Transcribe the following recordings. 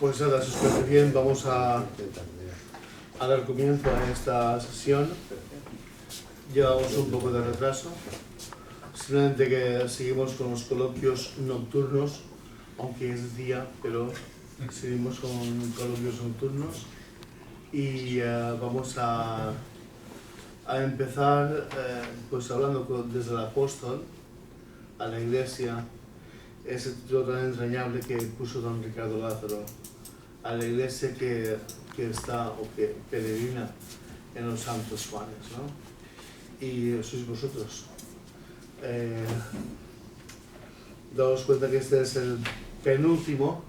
Pues nada, si os parece bien, vamos a dar comienzo a esta sesión. Llevamos un poco de retraso, simplemente que seguimos con los coloquios nocturnos, aunque es día, pero seguimos con coloquios nocturnos. Y vamos a empezar pues hablando desde el apóstol a la iglesia, ese título tan entrañable que puso don Ricardo Lázaro, a la iglesia que está o que peregrina en los Santos Juanes, ¿no? Y sois vosotros. Daos cuenta que este es el penúltimo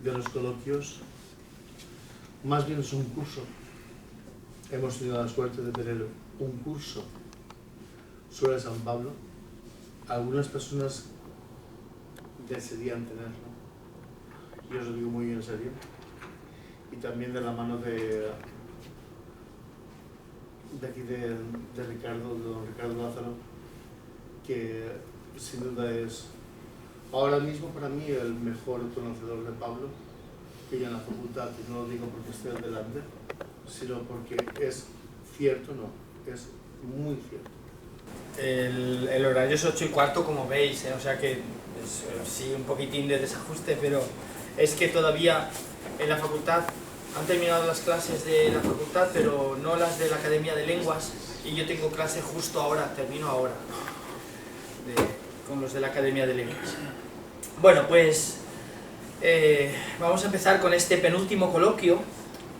de los coloquios, más bien es un curso. Hemos tenido la suerte de tener un curso sobre San Pablo. Algunas personas desearían tenerlo, yo os lo digo muy en serio, y también de la mano de aquí de Ricardo, de don Ricardo Lázaro, que sin duda es ahora mismo para mí el mejor conocedor de Pablo que hay en la facultad, y no lo digo porque esté al delante, sino porque es cierto, no, es muy cierto. El horario es 8:15, como veis, o sea que es, sí, un poquitín de desajuste, pero es que todavía en la facultad han terminado las clases de la facultad, pero no las de la Academia de Lenguas, y yo tengo clase justo ahora, termino ahora, con los de la Academia de Lenguas. Bueno, pues vamos a empezar con este penúltimo coloquio,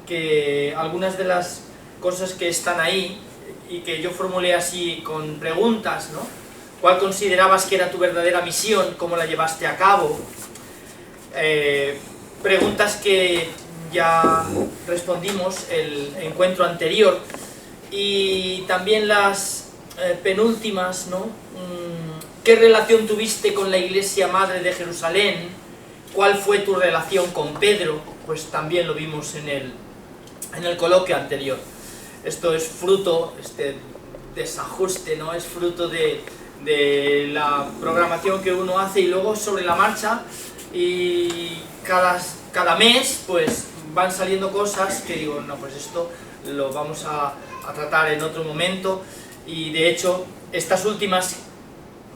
que algunas de las cosas que están ahí, y que yo formulé así con preguntas, ¿no? ¿Cuál considerabas que era tu verdadera misión? ¿Cómo la llevaste a cabo? Preguntas que ya respondimos el encuentro anterior, y también las penúltimas, ¿no? ¿Qué relación tuviste con la Iglesia Madre de Jerusalén? ¿Cuál fue tu relación con Pedro? Pues también lo vimos en el coloquio anterior. Esto es fruto, este desajuste, ¿no? Es fruto de la programación que uno hace, y luego sobre la marcha, y cada mes pues van saliendo cosas que digo, no, pues esto lo vamos a tratar en otro momento. Y de hecho, estas últimas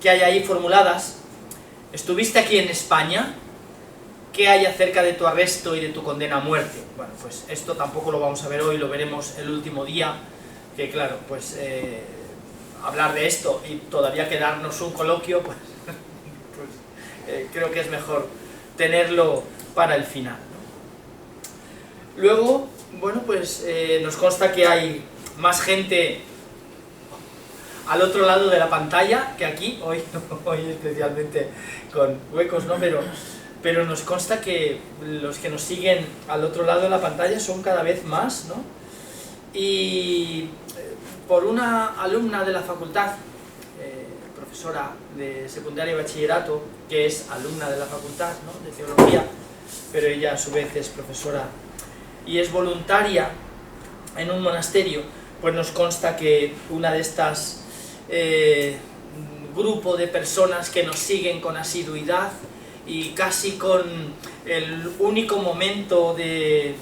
que hay ahí formuladas, ¿estuviste aquí en España? ¿Qué hay acerca de tu arresto y de tu condena a muerte? Bueno, pues esto tampoco lo vamos a ver hoy, lo veremos el último día, que claro, pues hablar de esto y todavía quedarnos un coloquio, pues, creo que es mejor tenerlo para el final, ¿no? Luego, bueno, pues nos consta que hay más gente al otro lado de la pantalla que aquí, hoy especialmente con huecos, ¿no? Pero nos consta que los que nos siguen al otro lado de la pantalla son cada vez más, ¿no? Y por una alumna de la facultad, profesora de secundaria y bachillerato, que es alumna de la facultad, ¿no? De teología, pero ella a su vez es profesora y es voluntaria en un monasterio, pues nos consta que una de estas grupo de personas que nos siguen con asiduidad y casi con el único momento de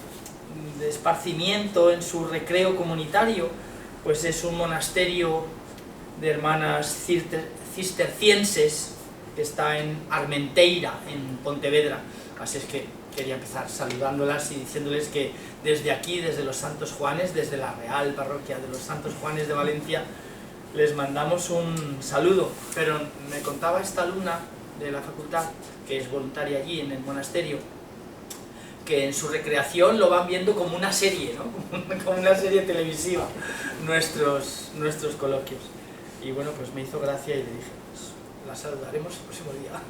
esparcimiento en su recreo comunitario, pues es un monasterio de hermanas cistercienses que está en Armenteira, en Pontevedra. Así es que quería empezar saludándolas y diciéndoles que desde aquí, desde los Santos Juanes, desde la Real Parroquia de los Santos Juanes de Valencia, les mandamos un saludo. Pero me contaba esta alumna de la facultad, que es voluntaria allí en el monasterio, que en su recreación lo van viendo como una serie, ¿no? Como una serie televisiva, nuestros coloquios. Y bueno, pues me hizo gracia y le dije, pues la saludaremos el próximo día.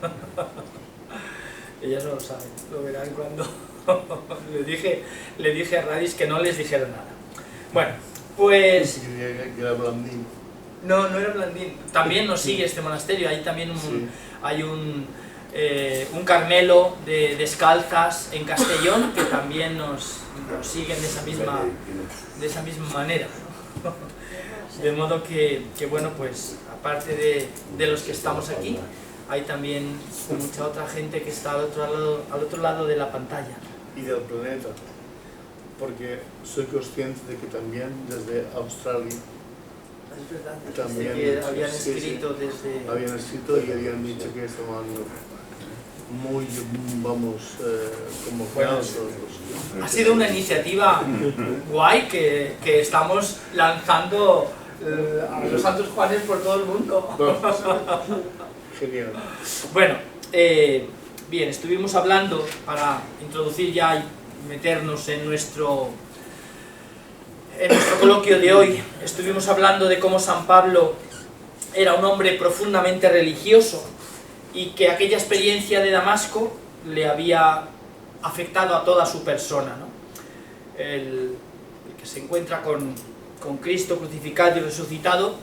Ellas no lo saben, lo verán cuando le dije a Radis que no les dijera nada. Bueno, pues... Era Blandín. No, no era Blandín. También nos sigue este monasterio, hay también hay un Carmelo de descalzas en Castellón, que también nos siguen de esa misma manera, ¿no? De modo que bueno, pues aparte de los que estamos aquí, hay también mucha otra gente que está al otro lado de la pantalla. Y del planeta, porque soy consciente de que también desde Australia Es verdad, también, que habían sí, escrito desde... habían escrito y habían dicho que estaban muy, vamos, como falsos. Ha sido una iniciativa guay que estamos lanzando a los Santos Juanes por todo el mundo. Genial. Bueno, bien, estuvimos hablando, para introducir ya y meternos en nuestro coloquio de hoy, estuvimos hablando de cómo San Pablo era un hombre profundamente religioso y que aquella experiencia de Damasco le había afectado a toda su persona, ¿no? El que se encuentra con Cristo crucificado y resucitado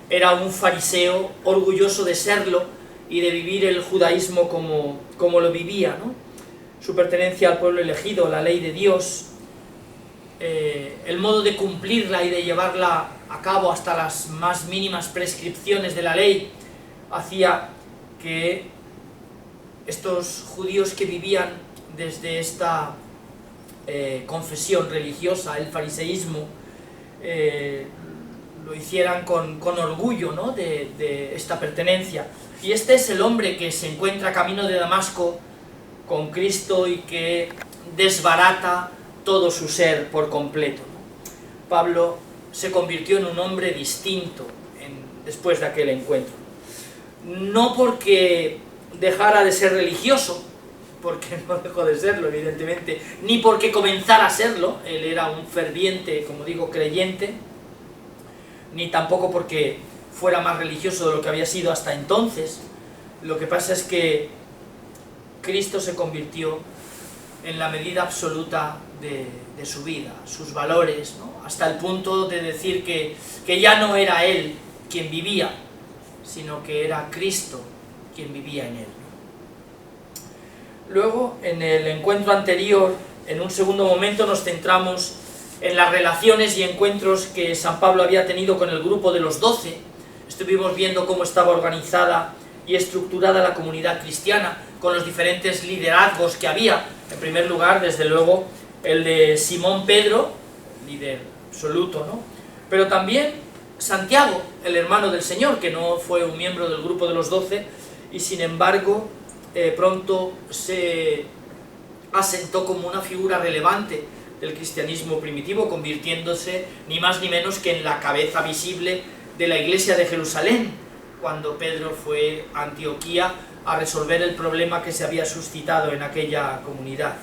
era un fariseo orgulloso de serlo y de vivir el judaísmo como lo vivía, ¿no? Su pertenencia al pueblo elegido, la ley de Dios, el modo de cumplirla y de llevarla a cabo hasta las más mínimas prescripciones de la ley, hacía que estos judíos que vivían desde esta confesión religiosa, el fariseísmo, lo hicieran con orgullo, ¿no? de esta pertenencia. Y este es el hombre que se encuentra camino de Damasco con Cristo y que desbarata todo su ser por completo, ¿no? Pablo se convirtió en un hombre distinto después de aquel encuentro. No porque dejara de ser religioso, porque no dejó de serlo, evidentemente, ni porque comenzara a serlo, él era un ferviente, como digo, creyente, ni tampoco porque fuera más religioso de lo que había sido hasta entonces. Lo que pasa es que Cristo se convirtió en la medida absoluta de su vida, sus valores, ¿no? Hasta el punto de decir que ya no era él quien vivía, sino que era Cristo quien vivía en él. Luego, en el encuentro anterior, en un segundo momento nos centramos en las relaciones y encuentros que San Pablo había tenido con el grupo de los 12. Estuvimos viendo cómo estaba organizada y estructurada la comunidad cristiana, con los diferentes liderazgos que había. En primer lugar, desde luego, el de Simón Pedro, líder absoluto, ¿no? Pero también Santiago, el hermano del Señor, que no fue un miembro del grupo de los 12, y sin embargo, pronto se asentó como una figura relevante del cristianismo primitivo, convirtiéndose ni más ni menos que en la cabeza visible de la iglesia de Jerusalén, cuando Pedro fue a Antioquía a resolver el problema que se había suscitado en aquella comunidad.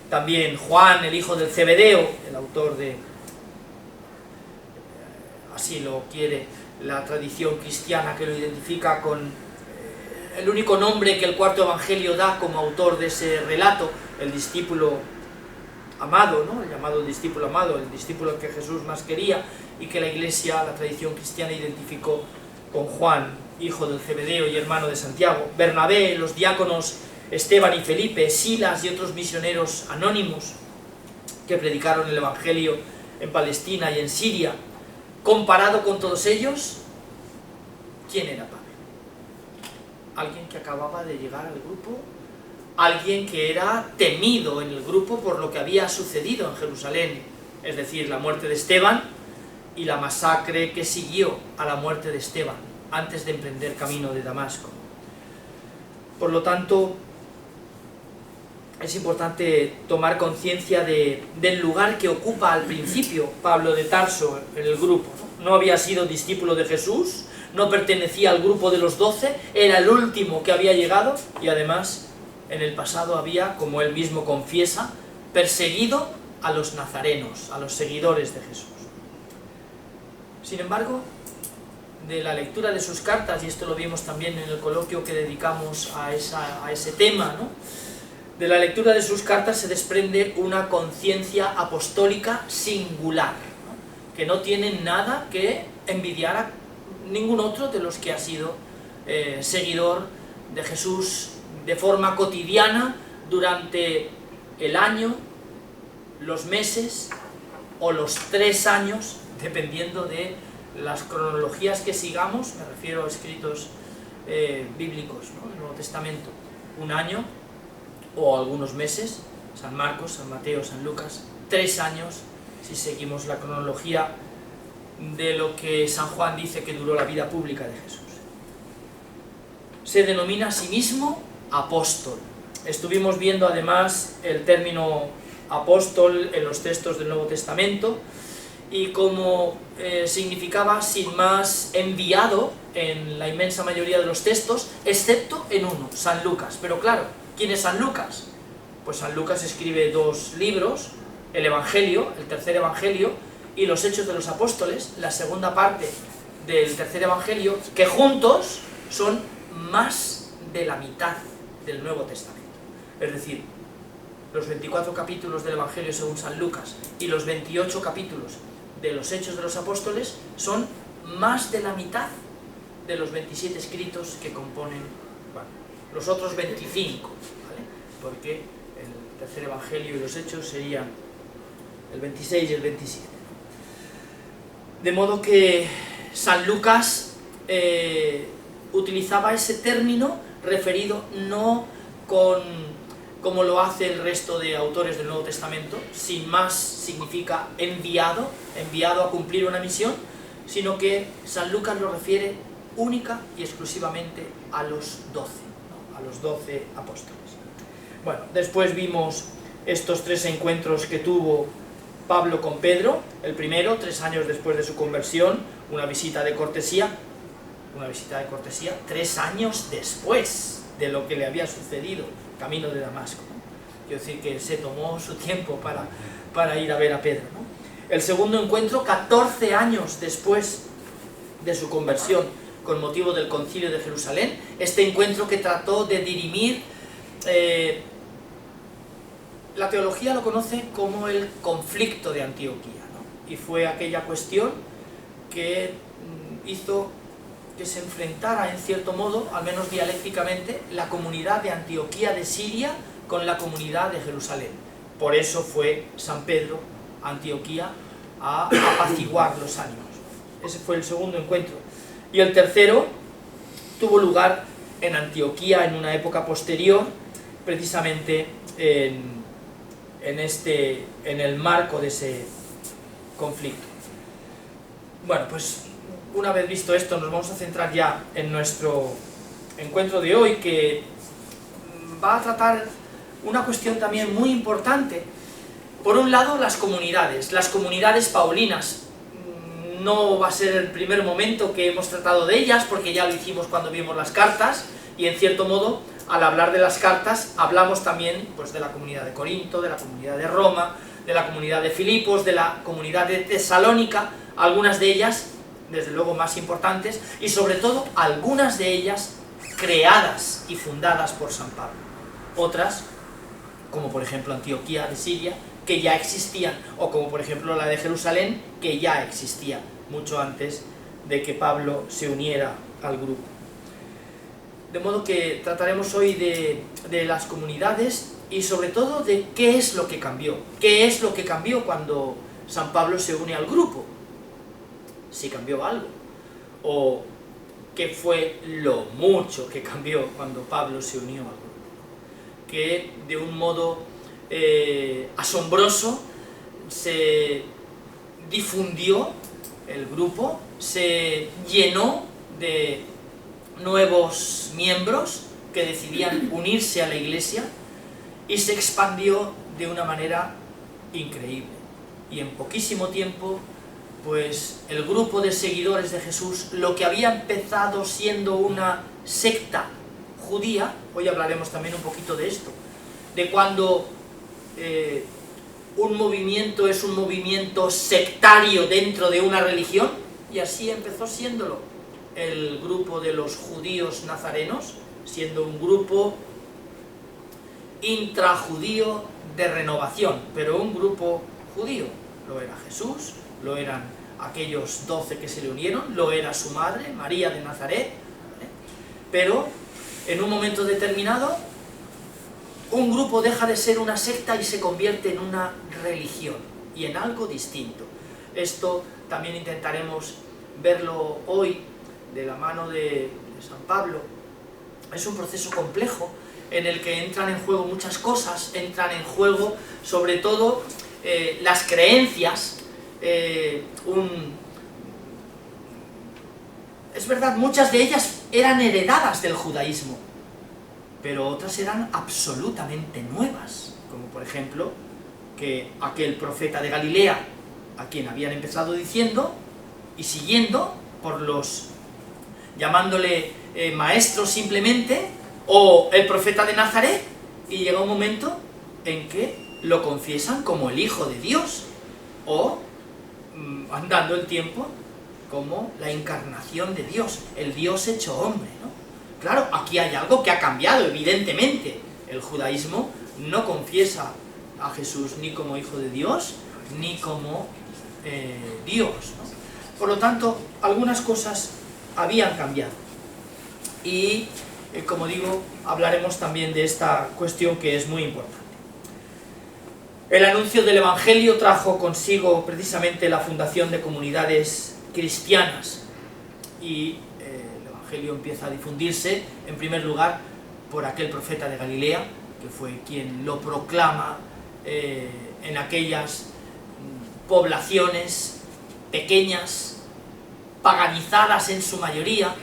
También Juan, el hijo del Zebedeo, el autor de, así lo quiere la tradición cristiana, que lo identifica con el único nombre que el cuarto evangelio da como autor de ese relato, el discípulo amado, ¿no? El llamado discípulo amado, el discípulo que Jesús más quería y que la iglesia, la tradición cristiana, identificó con Juan, hijo del Zebedeo y hermano de Santiago. Bernabé, los diáconos Esteban y Felipe, Silas y otros misioneros anónimos que predicaron el evangelio en Palestina y en Siria. Comparado con todos ellos, ¿quién era Pablo? Alguien que acababa de llegar al grupo, alguien que era temido en el grupo por lo que había sucedido en Jerusalén, es decir, la muerte de Esteban y la masacre que siguió a la muerte de Esteban antes de emprender camino de Damasco. Por lo tanto, es importante tomar conciencia del lugar que ocupa al principio Pablo de Tarso en el grupo. No había sido discípulo de Jesús, no pertenecía al grupo de los 12, era el último que había llegado y además en el pasado había, como él mismo confiesa, perseguido a los nazarenos, a los seguidores de Jesús. Sin embargo, de la lectura de sus cartas, y esto lo vimos también en el coloquio que dedicamos a ese tema, ¿no? De la lectura de sus cartas se desprende una conciencia apostólica singular, ¿no? Que no tiene nada que envidiar a ningún otro de los que ha sido seguidor de Jesús de forma cotidiana durante el año, los meses o los 3 años, dependiendo de las cronologías que sigamos, me refiero a escritos bíblicos, ¿no?, del Nuevo Testamento. Un año o algunos meses, San Marcos, San Mateo, San Lucas, 3 años, si seguimos la cronología de lo que San Juan dice que duró la vida pública de Jesús. Se denomina a sí mismo apóstol. Estuvimos viendo además el término apóstol en los textos del Nuevo Testamento y cómo significaba sin más enviado en la inmensa mayoría de los textos, excepto en uno, San Lucas. Pero claro, ¿quién es San Lucas? Pues San Lucas escribe 2 libros, el Evangelio, el tercer Evangelio, y los Hechos de los Apóstoles, la segunda parte del tercer Evangelio, que juntos son más de la mitad del Nuevo Testamento. Es decir, los 24 capítulos del Evangelio según San Lucas y los 28 capítulos de los Hechos de los Apóstoles son más de la mitad de los 27 escritos que componen, bueno, los otros 25, ¿vale? Porque el tercer Evangelio y los Hechos serían el 26 y el 27. De modo que San Lucas utilizaba ese término referido no como lo hace el resto de autores del Nuevo Testamento, sin más significa enviado a cumplir una misión, sino que San Lucas lo refiere única y exclusivamente a los 12, ¿no?, a los 12 apóstoles. Bueno, después vimos estos 3 encuentros que tuvo Pablo con Pedro, el primero, 3 años después de su conversión, una visita de cortesía, 3 años después de lo que le había sucedido camino de Damasco, ¿no? Quiero decir que se tomó su tiempo para ir a ver a Pedro, ¿no? El segundo encuentro, 14 años después de su conversión, con motivo del Concilio de Jerusalén, este encuentro que trató de dirimir, la teología lo conoce como el conflicto de Antioquía, ¿no? Y fue aquella cuestión que hizo que se enfrentara en cierto modo, al menos dialécticamente, la comunidad de Antioquía de Siria con la comunidad de Jerusalén. Por eso fue San Pedro a Antioquía a apaciguar los ánimos. Ese fue el segundo encuentro. Y el tercero tuvo lugar en Antioquía en una época posterior, precisamente en el marco de ese conflicto. Bueno, pues una vez visto esto, nos vamos a centrar ya en nuestro encuentro de hoy, que va a tratar una cuestión también muy importante. Por un lado, las comunidades paulinas. No va a ser el primer momento que hemos tratado de ellas, porque ya lo hicimos cuando vimos las cartas, y en cierto modo, al hablar de las cartas, hablamos también pues, de la comunidad de Corinto, de la comunidad de Roma, de la comunidad de Filipos, de la comunidad de Tesalónica, algunas de ellas desde luego más importantes, y sobre todo algunas de ellas creadas y fundadas por San Pablo. Otras, como por ejemplo Antioquía de Siria, que ya existían, o como por ejemplo la de Jerusalén, que ya existía mucho antes de que Pablo se uniera al grupo. De modo que trataremos hoy de las comunidades y sobre todo de qué es lo que cambió. ¿Qué es lo que cambió cuando San Pablo se une al grupo? Si cambió algo, o qué fue lo mucho que cambió cuando Pablo se unió al grupo, que de un modo asombroso se difundió el grupo, se llenó de nuevos miembros que decidían unirse a la Iglesia y se expandió de una manera increíble, y en poquísimo tiempo pues el grupo de seguidores de Jesús, lo que había empezado siendo una secta judía, hoy hablaremos también un poquito de esto, de cuando un movimiento es un movimiento sectario dentro de una religión, y así empezó siéndolo el grupo de los judíos nazarenos, siendo un grupo intrajudío de renovación, pero un grupo judío. Lo era Jesús, lo eran aquellos 12 que se le unieron, lo era su madre, María de Nazaret, ¿vale? Pero en un momento determinado, un grupo deja de ser una secta y se convierte en una religión, y en algo distinto. Esto también intentaremos verlo hoy de la mano de San Pablo. Es un proceso complejo en el que entran en juego muchas cosas, entran en juego sobre todo las creencias, es verdad, muchas de ellas eran heredadas del judaísmo, pero otras eran absolutamente nuevas, como por ejemplo que aquel profeta de Galilea, a quien habían empezado diciendo y siguiendo por los, llamándole maestro simplemente, o el profeta de Nazaret, y llega un momento en que lo confiesan como el Hijo de Dios, o andando el tiempo como la encarnación de Dios, el Dios hecho hombre, ¿no? Claro, aquí hay algo que ha cambiado, evidentemente. El judaísmo no confiesa a Jesús ni como Hijo de Dios, ni como Dios, ¿no? Por lo tanto, algunas cosas habían cambiado. Y, como digo, hablaremos también de esta cuestión que es muy importante. El anuncio del Evangelio trajo consigo precisamente la fundación de comunidades cristianas, y el Evangelio empieza a difundirse, en primer lugar, por aquel profeta de Galilea, que fue quien lo proclama en aquellas poblaciones pequeñas, paganizadas en su mayoría,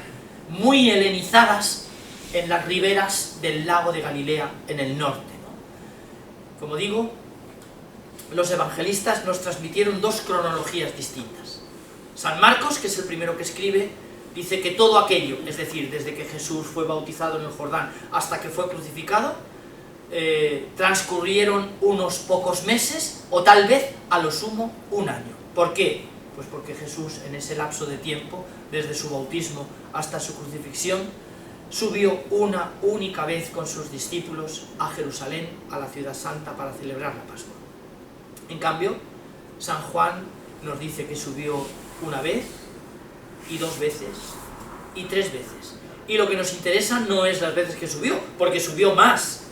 muy helenizadas en las riberas del lago de Galilea en el norte, ¿no? Como digo, los evangelistas nos transmitieron dos cronologías distintas. San Marcos, que es el primero que escribe, dice que todo aquello, es decir, desde que Jesús fue bautizado en el Jordán hasta que fue crucificado, transcurrieron unos pocos meses, o tal vez a lo sumo un año. ¿Por qué? Pues porque Jesús, en ese lapso de tiempo, desde su bautismo hasta su crucifixión, subió una única vez con sus discípulos a Jerusalén, a la ciudad santa, para celebrar la Pascua. En cambio, San Juan nos dice que subió una vez, y dos veces, y tres veces. Y lo que nos interesa no es las veces que subió, porque subió más,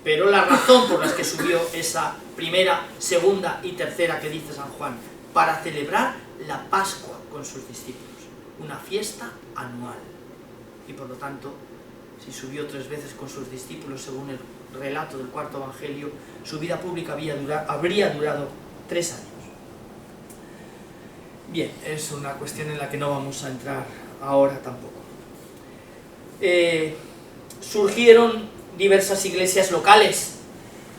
pero la razón por la que subió esa primera, segunda y tercera que dice San Juan, para celebrar la Pascua con sus discípulos, una fiesta anual. Y por lo tanto, si subió tres veces con sus discípulos, según el relato del cuarto evangelio, su vida pública habría durado 3 años. Bien, es una cuestión en la que no vamos a entrar ahora tampoco. Surgieron diversas iglesias locales,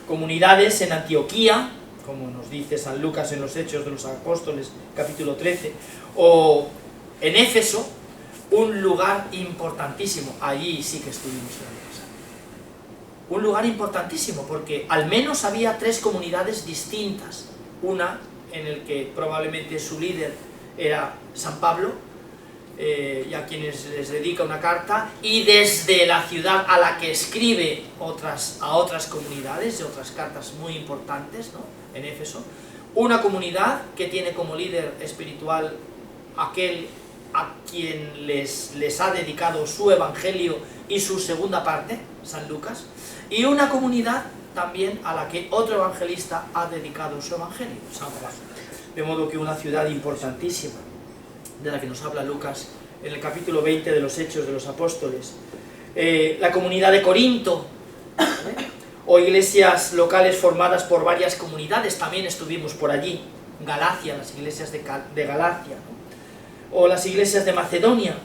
comunidades en Antioquía, como nos dice San Lucas en los Hechos de los Apóstoles, capítulo 13, o en Éfeso, un lugar importantísimo. Allí sí que estuvimos el año pasado. Un lugar importantísimo, porque al menos había 3 comunidades distintas. Una en el que probablemente su líder era San Pablo, y a quienes les dedica una carta, y desde la ciudad a la que escribe a otras comunidades, y otras cartas muy importantes, ¿no?, en Éfeso. Una comunidad que tiene como líder espiritual aquel a quien les ha dedicado su evangelio y su segunda parte, San Lucas, y una comunidad también a la que otro evangelista ha dedicado su evangelio, San Juan. De modo que una ciudad importantísima, de la que nos habla Lucas en el capítulo 20 de los Hechos de los Apóstoles. La comunidad de Corinto, o iglesias locales formadas por varias comunidades, también estuvimos por allí. Galacia, las iglesias de Galacia, ¿no?, o las iglesias de Macedonia,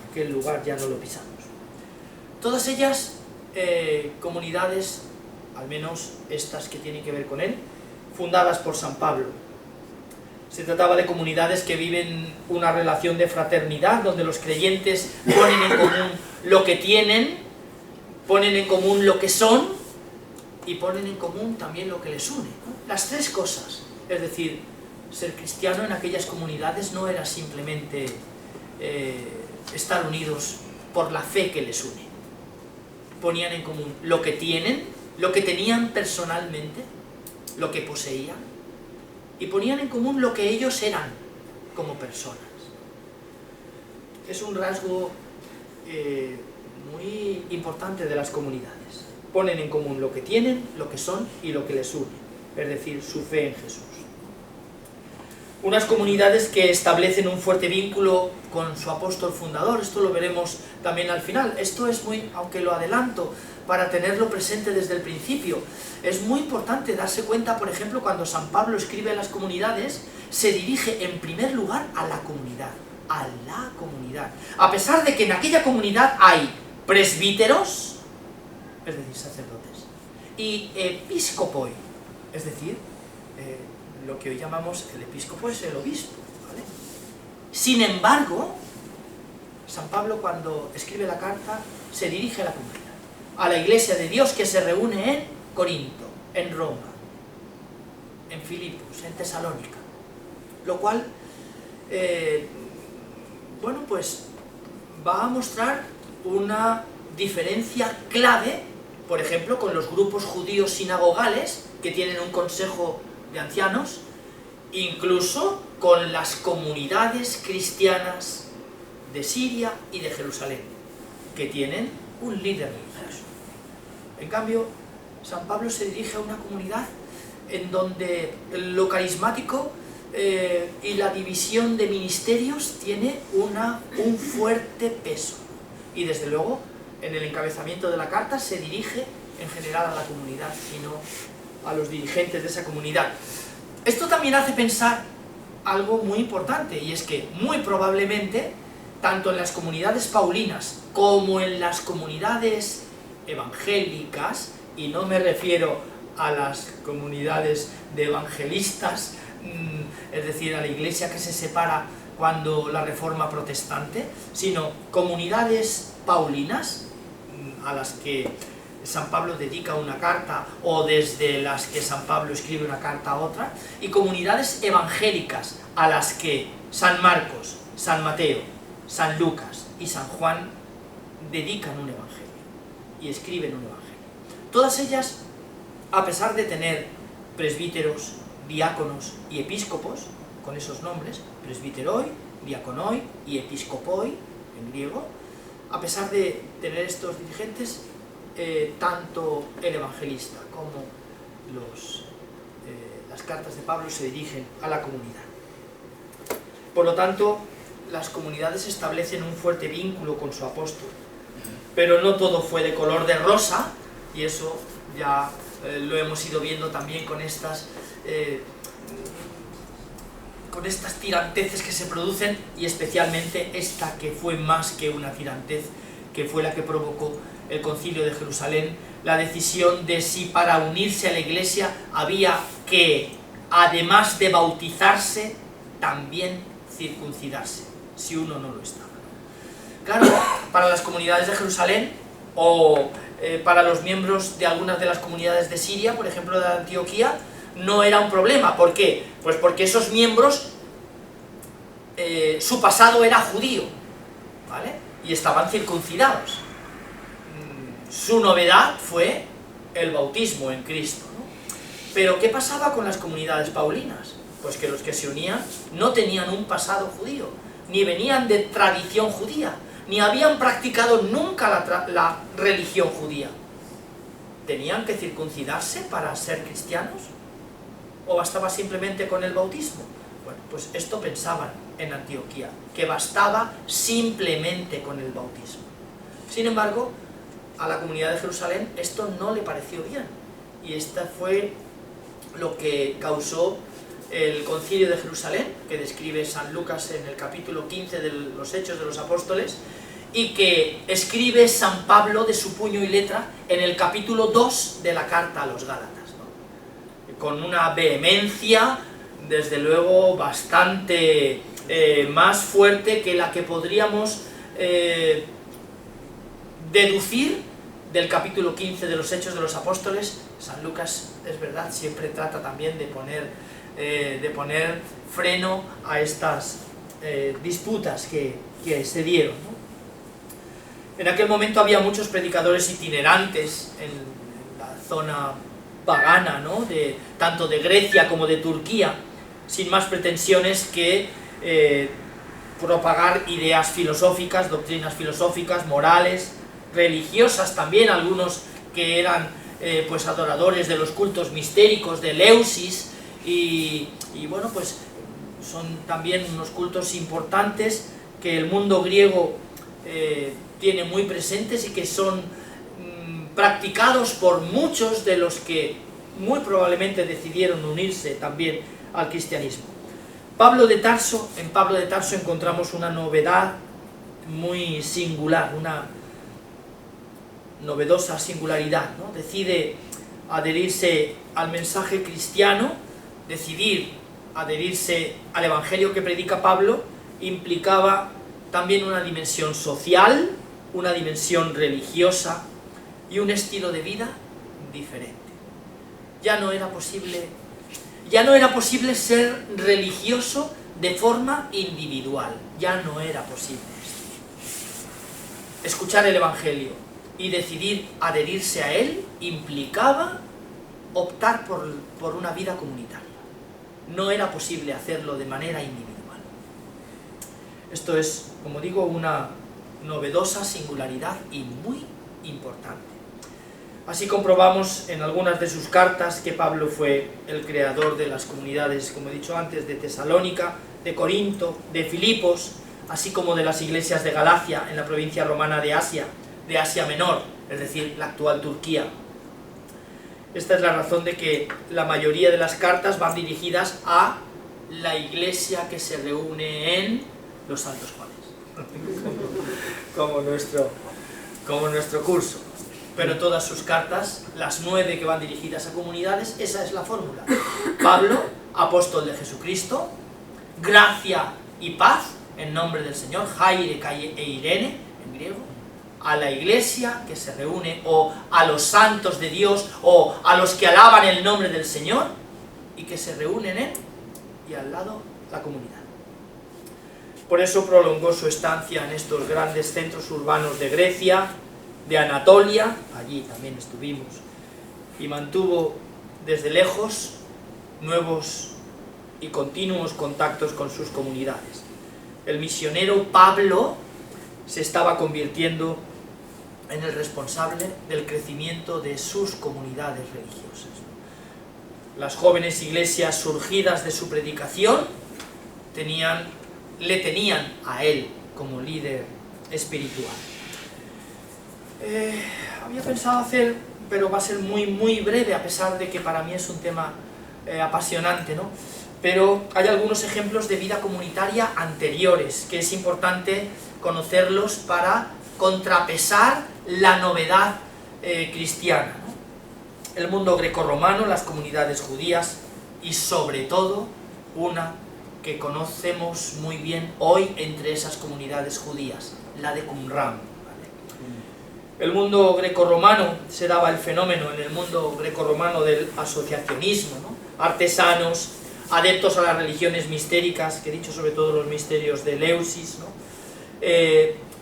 aquel lugar ya no lo pisamos. Todas ellas comunidades, al menos estas que tienen que ver con él, fundadas por San Pablo. Se trataba de comunidades que viven una relación de fraternidad, donde los creyentes ponen en común lo que tienen, ponen en común lo que son, y ponen en común también lo que les une, ¿no? Las 3 cosas. Es decir, ser cristiano en aquellas comunidades no era simplemente estar unidos por la fe que les une. Ponían en común lo que tienen, lo que tenían personalmente, lo que poseían, y ponían en común lo que ellos eran como personas. Es un rasgo muy importante de las comunidades. Ponen en común lo que tienen, lo que son y lo que les une, es decir, su fe en Jesús. unas comunidades que establecen un fuerte vínculo con su apóstol fundador. Esto lo veremos también al final. Esto es muy, aunque lo adelanto, para tenerlo presente desde el principio. Es muy importante darse cuenta, por ejemplo, cuando San Pablo escribe a las comunidades, se dirige en primer lugar a la comunidad. A la comunidad. A pesar de que en aquella comunidad hay presbíteros, es decir, sacerdotes, y episcopoi, es decir, lo que hoy llamamos el episcopo es el obispo, ¿vale? Sin embargo, San Pablo, cuando escribe la carta, se dirige a la comunidad, a la iglesia de Dios que se reúne en Corinto, en Roma, en Filipos, en Tesalónica, lo cual, bueno, pues va a mostrar una diferencia clave, por ejemplo, con los grupos judíos sinagogales, que tienen un consejo de ancianos, incluso con las comunidades cristianas de Siria y de Jerusalén, que tienen un líder religioso. En cambio, San Pablo se dirige a una comunidad en donde lo carismático y la división de ministerios tiene un fuerte peso. Y desde luego, en el encabezamiento de la carta se dirige en general a la comunidad y no a los dirigentes de esa comunidad. Esto también hace pensar algo muy importante, y es que muy probablemente, tanto en las comunidades paulinas como en las comunidades evangélicas, y no me refiero a las comunidades de evangelistas, es decir, a la iglesia que se separa cuando la Reforma protestante, sino comunidades paulinas, a las que San Pablo dedica una carta, o desde las que San Pablo escribe una carta a otra, y comunidades evangélicas, a las que San Marcos, San Mateo, San Lucas y San Juan dedican un evangelio, y escriben un evangelio. Todas ellas, a pesar de tener presbíteros, diáconos y episcopos, con esos nombres, presbiteroi, diaconoi y episcopoi, en griego, a pesar de tener estos dirigentes, tanto el evangelista como las cartas de Pablo se dirigen a la comunidad. Por lo tanto, las comunidades establecen un fuerte vínculo con su apóstol, pero no todo fue de color de rosa, y eso ya lo hemos ido viendo también con estas tiranteces que se producen, y especialmente esta, que fue más que una tirantez, que fue la que provocó el Concilio de Jerusalén, la decisión de si para unirse a la Iglesia había que, además de bautizarse, también circuncidarse, si uno no lo estaba. Claro, para las comunidades de Jerusalén, o para los miembros de algunas de las comunidades de Siria, por ejemplo de Antioquía, no era un problema. ¿Por qué? Pues porque esos miembros, su pasado era judío, ¿vale? Y estaban circuncidados. Su novedad fue el bautismo en Cristo, ¿no? Pero ¿qué pasaba con las comunidades paulinas? Pues que los que se unían no tenían un pasado judío, ni venían de tradición judía, ni habían practicado nunca la religión judía. ¿Tenían que circuncidarse para ser cristianos? ¿O bastaba simplemente con el bautismo? Bueno, pues esto pensaban en Antioquía, que bastaba simplemente con el bautismo. Sin embargo, a la comunidad de Jerusalén esto no le pareció bien, y esta fue lo que causó el Concilio de Jerusalén, que describe San Lucas en el capítulo 15 de los Hechos de los Apóstoles, y que escribe San Pablo de su puño y letra en el capítulo 2 de la carta a los Gálatas, ¿no? Con una vehemencia, desde luego, bastante más fuerte que la que podríamos deducir del capítulo 15 de los Hechos de los Apóstoles. San Lucas, es verdad, siempre trata también de poner freno a estas disputas que se dieron, ¿no? En aquel momento había muchos predicadores itinerantes en la zona pagana, ¿no? Tanto de Grecia como de Turquía, sin más pretensiones que propagar ideas filosóficas, doctrinas filosóficas, morales, religiosas también, algunos que eran pues adoradores de los cultos mistéricos, de Eleusis, y bueno, pues son también unos cultos importantes que el mundo griego tiene muy presentes y que son practicados por muchos de los que muy probablemente decidieron unirse también al cristianismo. En Pablo de Tarso encontramos una novedad muy singular, una novedosa singularidad, ¿no? Decide adherirse al mensaje cristiano, decidir adherirse al evangelio que predica Pablo, implicaba también una dimensión social, una dimensión religiosa y un estilo de vida diferente. Ya no era posible ser religioso de forma individual, ya no era posible esto. Escuchar el evangelio y decidir adherirse a él implicaba optar por una vida comunitaria. No era posible hacerlo de manera individual. Esto es, como digo, una novedosa singularidad y muy importante. Así comprobamos en algunas de sus cartas que Pablo fue el creador de las comunidades, como he dicho antes, de Tesalónica, de Corinto, de Filipos, así como de las iglesias de Galacia, en la provincia romana de Asia Menor, es decir, la actual Turquía. Esta es la razón de que la mayoría de las cartas van dirigidas a la iglesia que se reúne en los Santos Juanes, como nuestro curso. Pero todas sus cartas, las 9 que van dirigidas a comunidades, esa es la fórmula. Pablo, apóstol de Jesucristo, gracia y paz, en nombre del Señor, Jaire e Irene, en griego, a la iglesia que se reúne, o a los santos de Dios, o a los que alaban el nombre del Señor, y que se reúnen en, y al lado, la comunidad. Por eso prolongó su estancia en estos grandes centros urbanos de Grecia, de Anatolia, allí también estuvimos, y mantuvo desde lejos nuevos y continuos contactos con sus comunidades. El misionero Pablo se estaba convirtiendo en el responsable del crecimiento de sus comunidades religiosas. Las jóvenes iglesias surgidas de su predicación le tenían a él como líder espiritual. Había pensado hacer, pero va a ser muy breve, a pesar de que para mí es un tema apasionante, ¿no? Pero hay algunos ejemplos de vida comunitaria anteriores, que es importante conocerlos para contrapesar la novedad cristiana, ¿no? El mundo grecorromano, las comunidades judías y sobre todo una que conocemos muy bien hoy entre esas comunidades judías, la de Qumran. El mundo grecorromano, se daba el fenómeno en el mundo grecorromano del asociacionismo, ¿no? Artesanos, adeptos a las religiones mistéricas, que he dicho sobre todo los misterios de Eleusis, ¿no?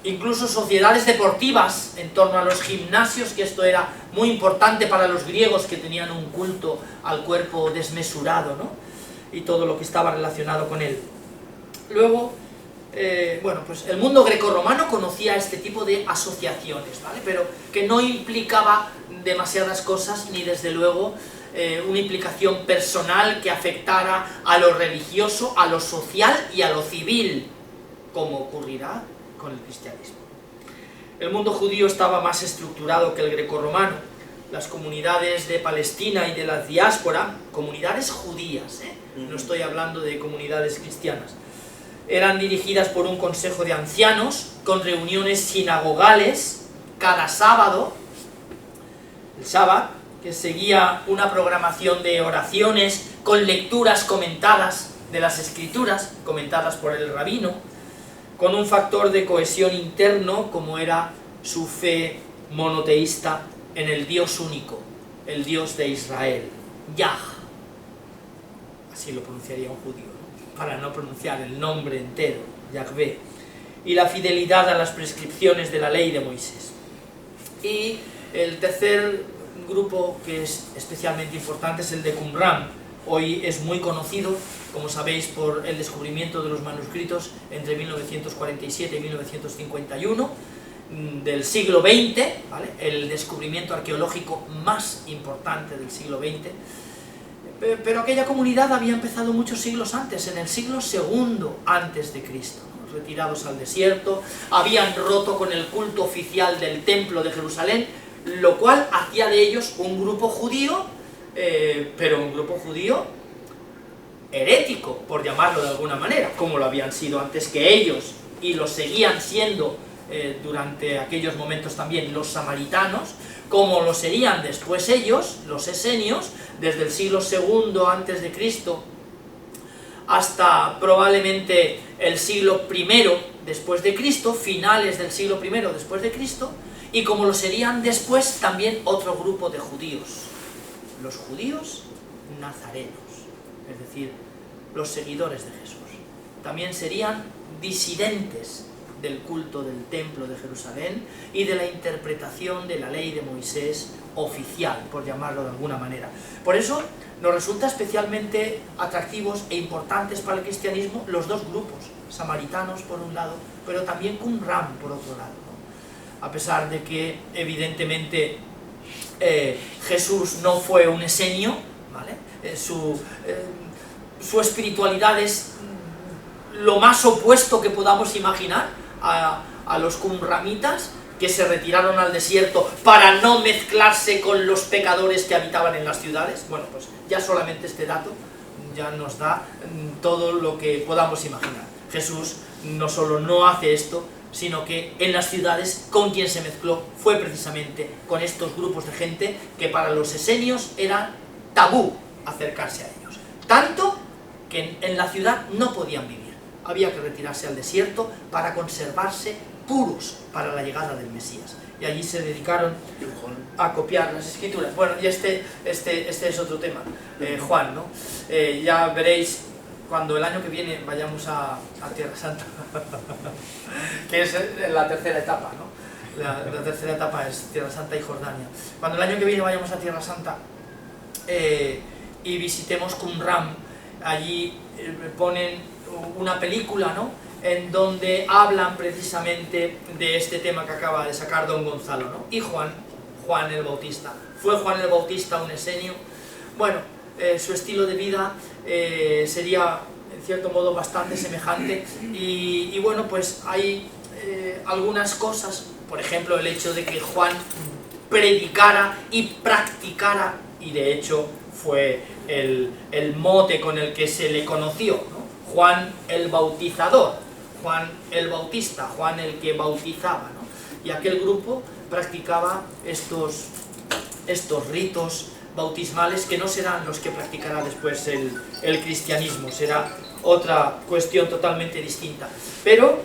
Incluso sociedades deportivas en torno a los gimnasios, que esto era muy importante para los griegos, que tenían un culto al cuerpo desmesurado, ¿no? Y todo lo que estaba relacionado con él. Luego, pues el mundo grecorromano conocía este tipo de asociaciones, ¿vale? Pero que no implicaba demasiadas cosas, ni desde luego una implicación personal que afectara a lo religioso, a lo social y a lo civil, como ocurrirá con el cristianismo. El mundo judío estaba más estructurado que el grecorromano. Las comunidades de Palestina y de la diáspora, comunidades judías, no estoy hablando de comunidades cristianas, eran dirigidas por un consejo de ancianos, con reuniones sinagogales cada sábado, el sábado, que seguía una programación de oraciones con lecturas comentadas de las escrituras, comentadas por el rabino, con un factor de cohesión interno como era su fe monoteísta en el Dios único, el Dios de Israel, Yah, así lo pronunciaría un judío, ¿no? Para no pronunciar el nombre entero, Yahvé, y la fidelidad a las prescripciones de la ley de Moisés. Y el tercer grupo que es especialmente importante es el de Qumran. Hoy es muy conocido, como sabéis, por el descubrimiento de los manuscritos entre 1947 y 1951 del siglo XX, ¿vale? El descubrimiento arqueológico más importante del siglo XX, pero aquella comunidad había empezado muchos siglos antes, en el siglo II antes de Cristo, ¿no? Retirados al desierto, habían roto con el culto oficial del templo de Jerusalén, lo cual hacía de ellos un grupo judío, pero un grupo judío herético, por llamarlo de alguna manera, como lo habían sido antes que ellos, y lo seguían siendo durante aquellos momentos también los samaritanos, como lo serían después ellos, los esenios, desde el siglo II antes de Cristo hasta probablemente el siglo I después de Cristo, finales del siglo I después de Cristo, y como lo serían después también otro grupo de judíos, los judíos nazarenos, es decir, los seguidores de Jesús. También serían disidentes del culto del templo de Jerusalén y de la interpretación de la ley de Moisés oficial, por llamarlo de alguna manera. Por eso nos resulta especialmente atractivos e importantes para el cristianismo los dos grupos, samaritanos por un lado, pero también Qumran por otro lado, ¿no? A pesar de que evidentemente Jesús no fue un esenio, ¿vale? Su espiritualidad es lo más opuesto que podamos imaginar a los qumramitas, que se retiraron al desierto para no mezclarse con los pecadores que habitaban en las ciudades. Bueno, pues ya solamente este dato ya nos da todo lo que podamos imaginar. Jesús no solo no hace esto, sino que en las ciudades con quien se mezcló fue precisamente con estos grupos de gente que para los esenios era tabú acercarse a ellos. Tanto que en la ciudad no podían vivir. Había que retirarse al desierto para conservarse puros para la llegada del Mesías. Y allí se dedicaron a copiar las escrituras. Bueno, y este es otro tema, Juan, ¿no? Ya veréis cuando el año que viene vayamos a Tierra Santa, que es la tercera etapa, ¿no? La tercera etapa es Tierra Santa y Jordania. Cuando el año que viene vayamos a Tierra Santa y visitemos Qumran, allí ponen una película, ¿no?, en donde hablan precisamente de este tema que acaba de sacar don Gonzalo, ¿no? Y Juan el Bautista. ¿Fue Juan el Bautista un esenio? Bueno, su estilo de vida sería en cierto modo bastante semejante y bueno, pues hay algunas cosas, por ejemplo el hecho de que Juan predicara y practicara, y de hecho fue el mote con el que se le conoció, ¿no? Juan el Bautizador, Juan el Bautista, Juan el que bautizaba, ¿no? Y aquel grupo practicaba estos ritos bautismales que no serán los que practicará después el cristianismo, será otra cuestión totalmente distinta. Pero,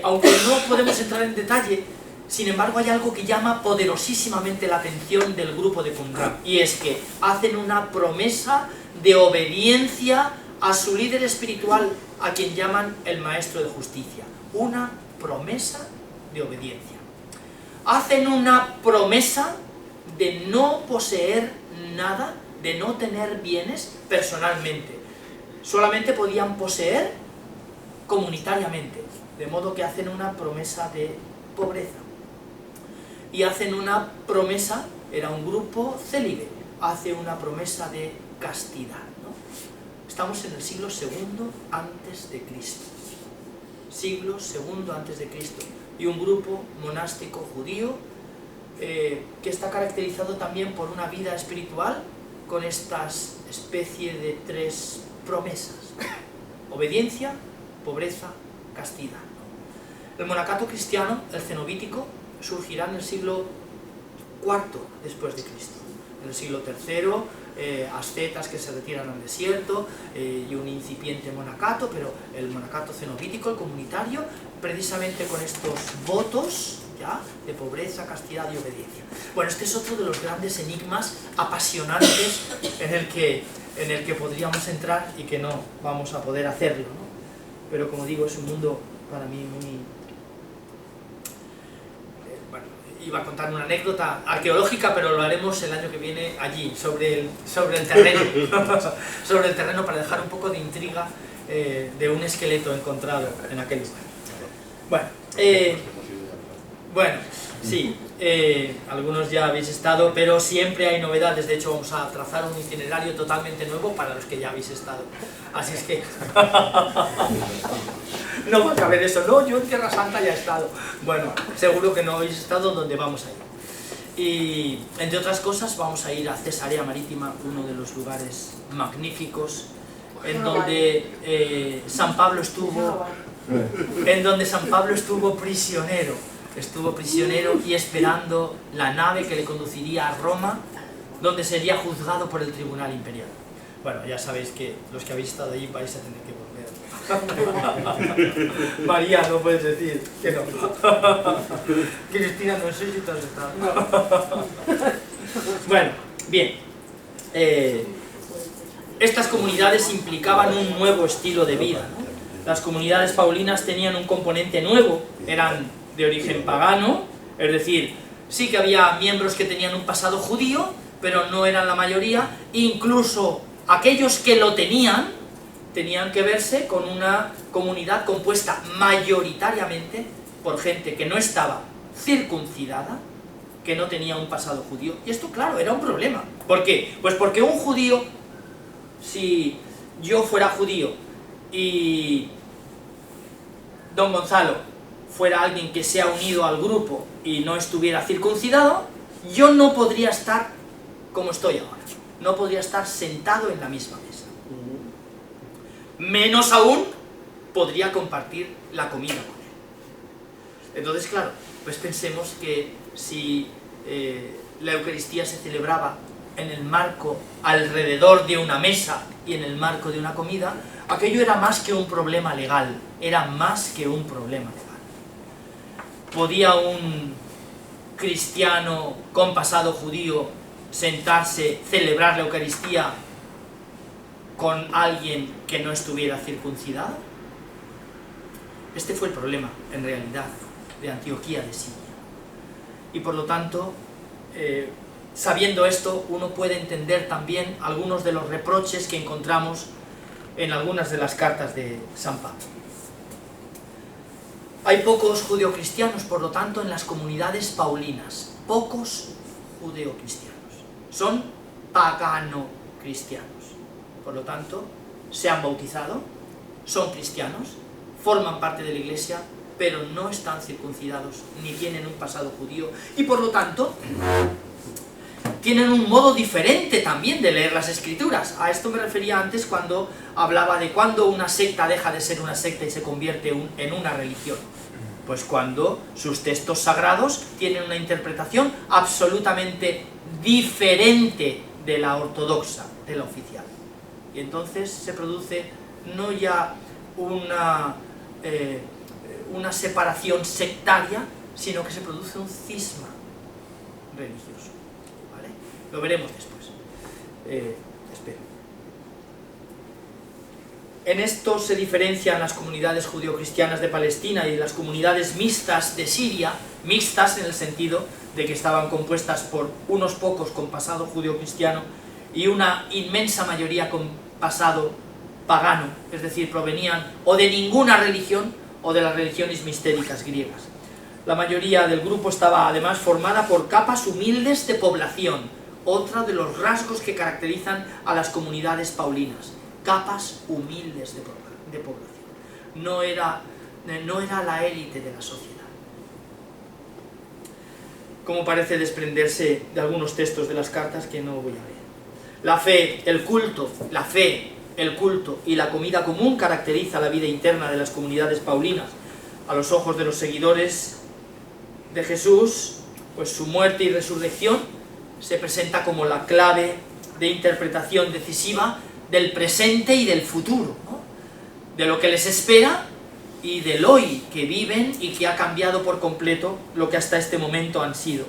aunque no podemos entrar en detalle, sin embargo hay algo que llama poderosísimamente la atención del grupo de Qumran, y es que hacen una promesa de obediencia a su líder espiritual, a quien llaman el maestro de justicia. Una promesa de obediencia. Hacen una promesa de no poseer nada, de no tener bienes personalmente. Solamente podían poseer comunitariamente, de modo que hacen una promesa de pobreza. Y hacen una promesa, era un grupo célibe, hace una promesa de castidad, ¿no? Estamos en el siglo II antes de Cristo. Siglo II antes de Cristo. Y un grupo monástico judío que está caracterizado también por una vida espiritual con estas especie de tres promesas: obediencia, pobreza, castidad. El monacato cristiano, el cenobítico, surgirá en el siglo IV después de Cristo. En el siglo III, ascetas que se retiran al desierto y un incipiente monacato, pero el monacato cenobítico, el comunitario, precisamente con estos votos ya de pobreza, castidad y obediencia. Bueno, este es otro de los grandes enigmas apasionantes en el que podríamos entrar y que no vamos a poder hacerlo, ¿no? Pero como digo, es un mundo para mí muy... bueno, iba a contar una anécdota arqueológica, pero lo haremos el año que viene allí, sobre el terreno, sobre el terreno, para dejar un poco de intriga de un esqueleto encontrado en aquel lugar. Bueno, sí, algunos ya habéis estado, pero siempre hay novedades. De hecho, vamos a trazar un itinerario totalmente nuevo para los que ya habéis estado. Así es que no va a caber eso. No, yo en Tierra Santa ya he estado. Bueno, seguro que no habéis estado donde vamos a ir. Y entre otras cosas vamos a ir a Cesarea Marítima, uno de los lugares magníficos en donde San Pablo estuvo prisionero. Estuvo prisionero y esperando la nave que le conduciría a Roma, donde sería juzgado por el Tribunal Imperial. Bueno, ya sabéis que los que habéis estado ahí vais a tener que volver. María, no puedes decir que no. Cristina, no sé si te has estado. Bueno, bien. Estas comunidades implicaban un nuevo estilo de vida, ¿no? Las comunidades paulinas tenían un componente nuevo, eran de origen pagano, es decir, sí que había miembros que tenían un pasado judío, pero no eran la mayoría. Incluso aquellos que lo tenían que verse con una comunidad compuesta mayoritariamente por gente que no estaba circuncidada, que no tenía un pasado judío. Y esto, claro, era un problema. ¿Por qué? Pues porque un judío, si yo fuera judío y don Gonzalo fuera alguien que se ha unido al grupo y no estuviera circuncidado, yo no podría estar como estoy ahora. No podría estar sentado en la misma mesa. Menos aún podría compartir la comida con él. Entonces, claro, pues pensemos que si la Eucaristía se celebraba en el marco, alrededor de una mesa y en el marco de una comida, aquello era más que un problema legal, era más que un problema legal. ¿Podía un cristiano con pasado judío sentarse, celebrar la Eucaristía con alguien que no estuviera circuncidado? Este fue el problema, en realidad, de Antioquía de Siria. Y por lo tanto, sabiendo esto, uno puede entender también algunos de los reproches que encontramos en algunas de las cartas de San Pablo. Hay pocos judeocristianos, por lo tanto, en las comunidades paulinas. Pocos judeocristianos. Son pagano-cristianos. Por lo tanto, se han bautizado, son cristianos, forman parte de la iglesia, pero no están circuncidados, ni tienen un pasado judío, y por lo tanto, tienen un modo diferente también de leer las escrituras. A esto me refería antes cuando hablaba de cuando una secta deja de ser una secta y se convierte en una religión. Pues cuando sus textos sagrados tienen una interpretación absolutamente diferente de la ortodoxa, de la oficial. Y entonces se produce no ya una separación sectaria, sino que se produce un cisma religioso. ¿Vale? Lo veremos después. Espero. En esto se diferencian las comunidades judeocristianas de Palestina y las comunidades mixtas de Siria, mixtas en el sentido de que estaban compuestas por unos pocos con pasado judeocristiano y una inmensa mayoría con pasado pagano, es decir, provenían o de ninguna religión o de las religiones mistéricas griegas. La mayoría del grupo estaba además formada por capas humildes de población, otro de los rasgos que caracterizan a las comunidades paulinas. Capas humildes de población. No era la élite de la sociedad. Como parece desprenderse de algunos textos de las cartas que no voy a leer. La fe, el culto y la comida común caracteriza la vida interna de las comunidades paulinas. A los ojos de los seguidores de Jesús, pues su muerte y resurrección se presenta como la clave de interpretación decisiva del presente y del futuro, ¿no? De lo que les espera y del hoy que viven y que ha cambiado por completo lo que hasta este momento han sido.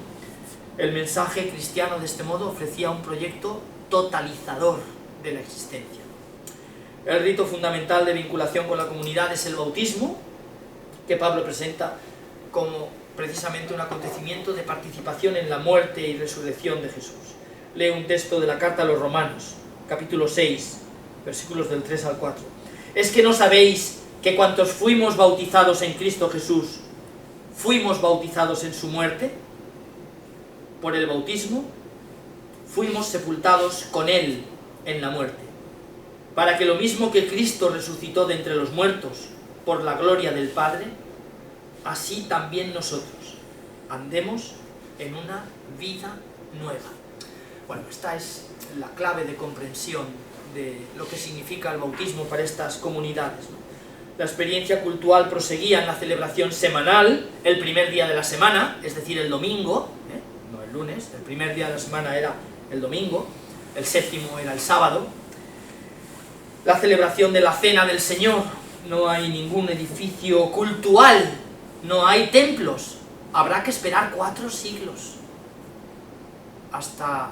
El mensaje cristiano de este modo ofrecía un proyecto totalizador de la existencia. El rito fundamental de vinculación con la comunidad es el bautismo, que Pablo presenta como precisamente un acontecimiento de participación en la muerte y resurrección de Jesús. Lee un texto de la carta a los Romanos, capítulo 6, versículos del 3 al 4. ¿Es que no sabéis que cuantos fuimos bautizados en Cristo Jesús, fuimos bautizados en su muerte? por el bautismo, fuimos sepultados con Él en la muerte, para que lo mismo que Cristo resucitó de entre los muertos por la gloria del Padre, así también nosotros andemos en una vida nueva. Bueno, esta es la clave de comprensión de lo que significa el bautismo para estas comunidades, ¿no? La experiencia cultural proseguía en la celebración semanal, el primer día de la semana, es decir, el domingo, no el lunes, el primer día de la semana era el domingo, el séptimo era el sábado. La celebración de la Cena del Señor, no hay ningún edificio cultural, no hay templos, habrá que esperar 4 siglos, hasta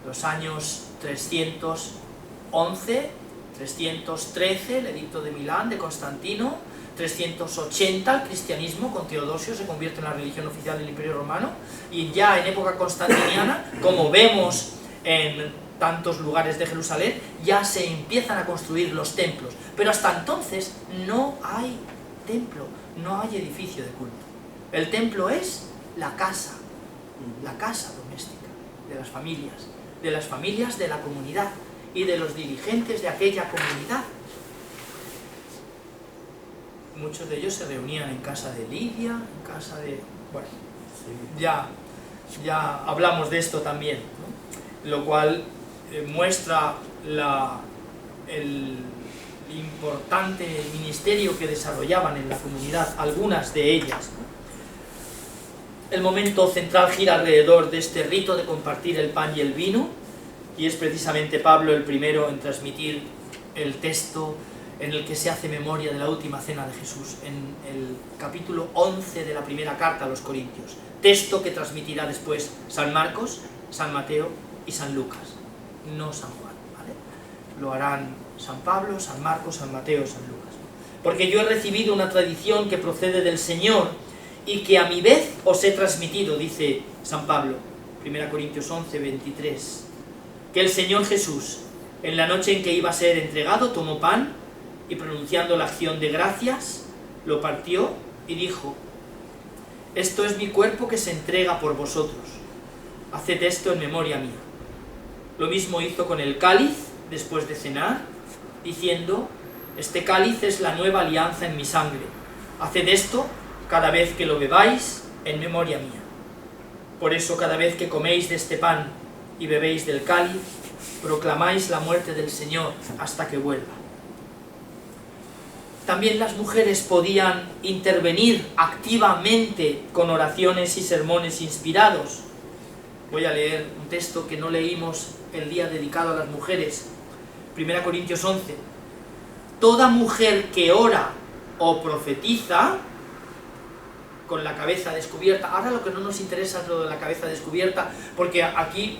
los años 311, 313, el edicto de Milán de Constantino, 380 el cristianismo con Teodosio se convierte en la religión oficial del Imperio Romano, y ya en época constantiniana, como vemos en tantos lugares de Jerusalén, ya se empiezan a construir los templos, pero hasta entonces no hay templo, no hay edificio de culto. El templo es la casa doméstica de las familias de la comunidad y de los dirigentes de aquella comunidad. Muchos de ellos se reunían en casa de Lidia, en casa de... bueno, ya hablamos de esto también, ¿no? Lo cual muestra el importante ministerio que desarrollaban en la comunidad, algunas de ellas, ¿no? El momento central gira alrededor de este rito de compartir el pan y el vino, y es precisamente Pablo el primero en transmitir el texto en el que se hace memoria de la última cena de Jesús, en el capítulo 11 de la primera carta a los Corintios, texto que transmitirá después San Marcos, San Mateo y San Lucas, no San Juan, ¿vale? Lo harán San Pablo, San Marcos, San Mateo, San Lucas. Porque yo he recibido una tradición que procede del Señor y que a mi vez os he transmitido, dice San Pablo, 1 Corintios 11, 23, que el Señor Jesús, en la noche en que iba a ser entregado, tomó pan y pronunciando la acción de gracias, lo partió y dijo: esto es mi cuerpo que se entrega por vosotros, haced esto en memoria mía. Lo mismo hizo con el cáliz después de cenar, diciendo: este cáliz es la nueva alianza en mi sangre, haced esto cada vez que lo bebáis en memoria mía. Por eso cada vez que coméis de este pan y bebéis del cáliz, proclamáis la muerte del Señor hasta que vuelva. También las mujeres podían intervenir activamente con oraciones y sermones inspirados. Voy a leer un texto que no leímos el día dedicado a las mujeres, 1 Corintios 11. Toda mujer que ora o profetiza con la cabeza descubierta. Ahora lo que no nos interesa es lo de la cabeza descubierta, porque aquí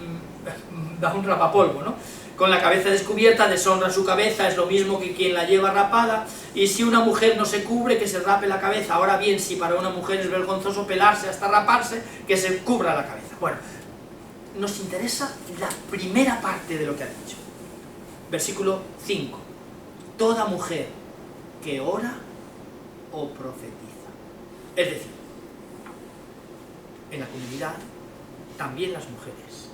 da un rapapolvo, ¿no? Con la cabeza descubierta deshonra su cabeza, es lo mismo que quien la lleva rapada, y si una mujer no se cubre, que se rape la cabeza. Ahora bien, si para una mujer es vergonzoso pelarse hasta raparse, que se cubra la cabeza. Bueno, nos interesa la primera parte de lo que ha dicho. Versículo 5. Toda mujer que ora o profetiza. Es decir, en la comunidad, también las mujeres,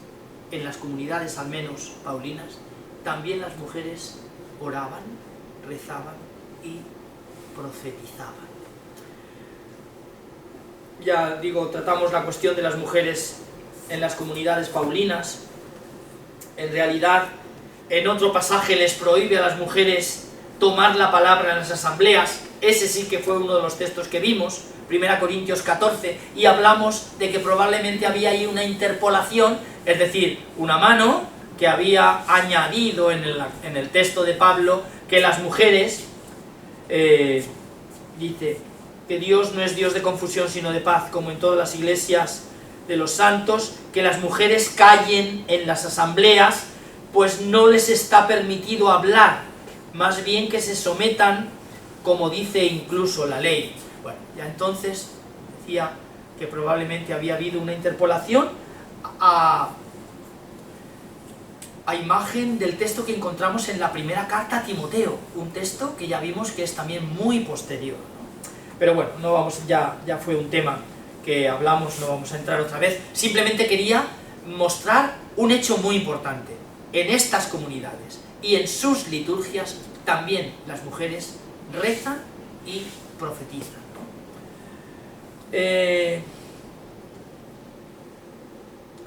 en las comunidades al menos paulinas, también las mujeres oraban, rezaban y profetizaban. Ya digo, tratamos la cuestión de las mujeres en las comunidades paulinas. En realidad, en otro pasaje les prohíbe a las mujeres tomar la palabra en las asambleas. Ese sí que fue uno de los textos que vimos, 1 Corintios 14, y hablamos de que probablemente había ahí una interpolación, es decir, una mano que había añadido en el texto de Pablo que las mujeres, dice, que Dios no es Dios de confusión sino de paz, como en todas las iglesias de los santos, que las mujeres callen en las asambleas, pues no les está permitido hablar, más bien que se sometan, como dice incluso la ley. Bueno, ya entonces decía que probablemente había habido una interpolación a imagen del texto que encontramos en la primera carta a Timoteo, un texto que ya vimos que es también muy posterior, ¿no? Pero bueno, no vamos, ya fue un tema que hablamos, no vamos a entrar otra vez. Simplemente quería mostrar un hecho muy importante. En estas comunidades y en sus liturgias también las mujeres rezan y profetizan, ¿no?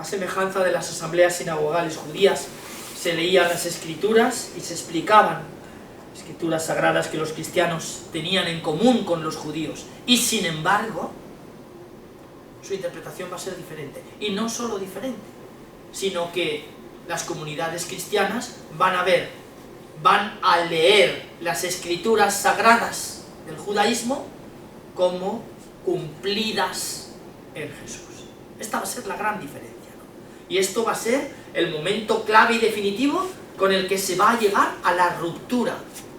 A semejanza de las asambleas sinagogales judías, se leían las escrituras y se explicaban escrituras sagradas que los cristianos tenían en común con los judíos, y sin embargo su interpretación va a ser diferente, y no solo diferente, sino que las comunidades cristianas van a leer las escrituras sagradas del judaísmo como cumplidas en Jesús. Esta va a ser la gran diferencia, ¿no? Y esto va a ser el momento clave y definitivo con el que se va a llegar a la ruptura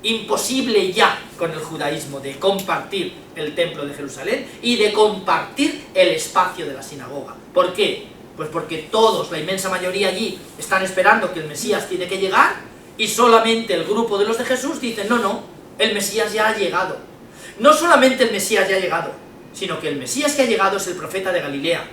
imposible ya con el judaísmo de compartir el templo de Jerusalén y de compartir el espacio de la sinagoga. ¿Por qué? Pues porque todos, la inmensa mayoría allí, están esperando que el Mesías tiene que llegar, y solamente el grupo de los de Jesús dicen, no, el Mesías ya ha llegado. No solamente el Mesías ya ha llegado, sino que el Mesías que ha llegado es el profeta de Galilea,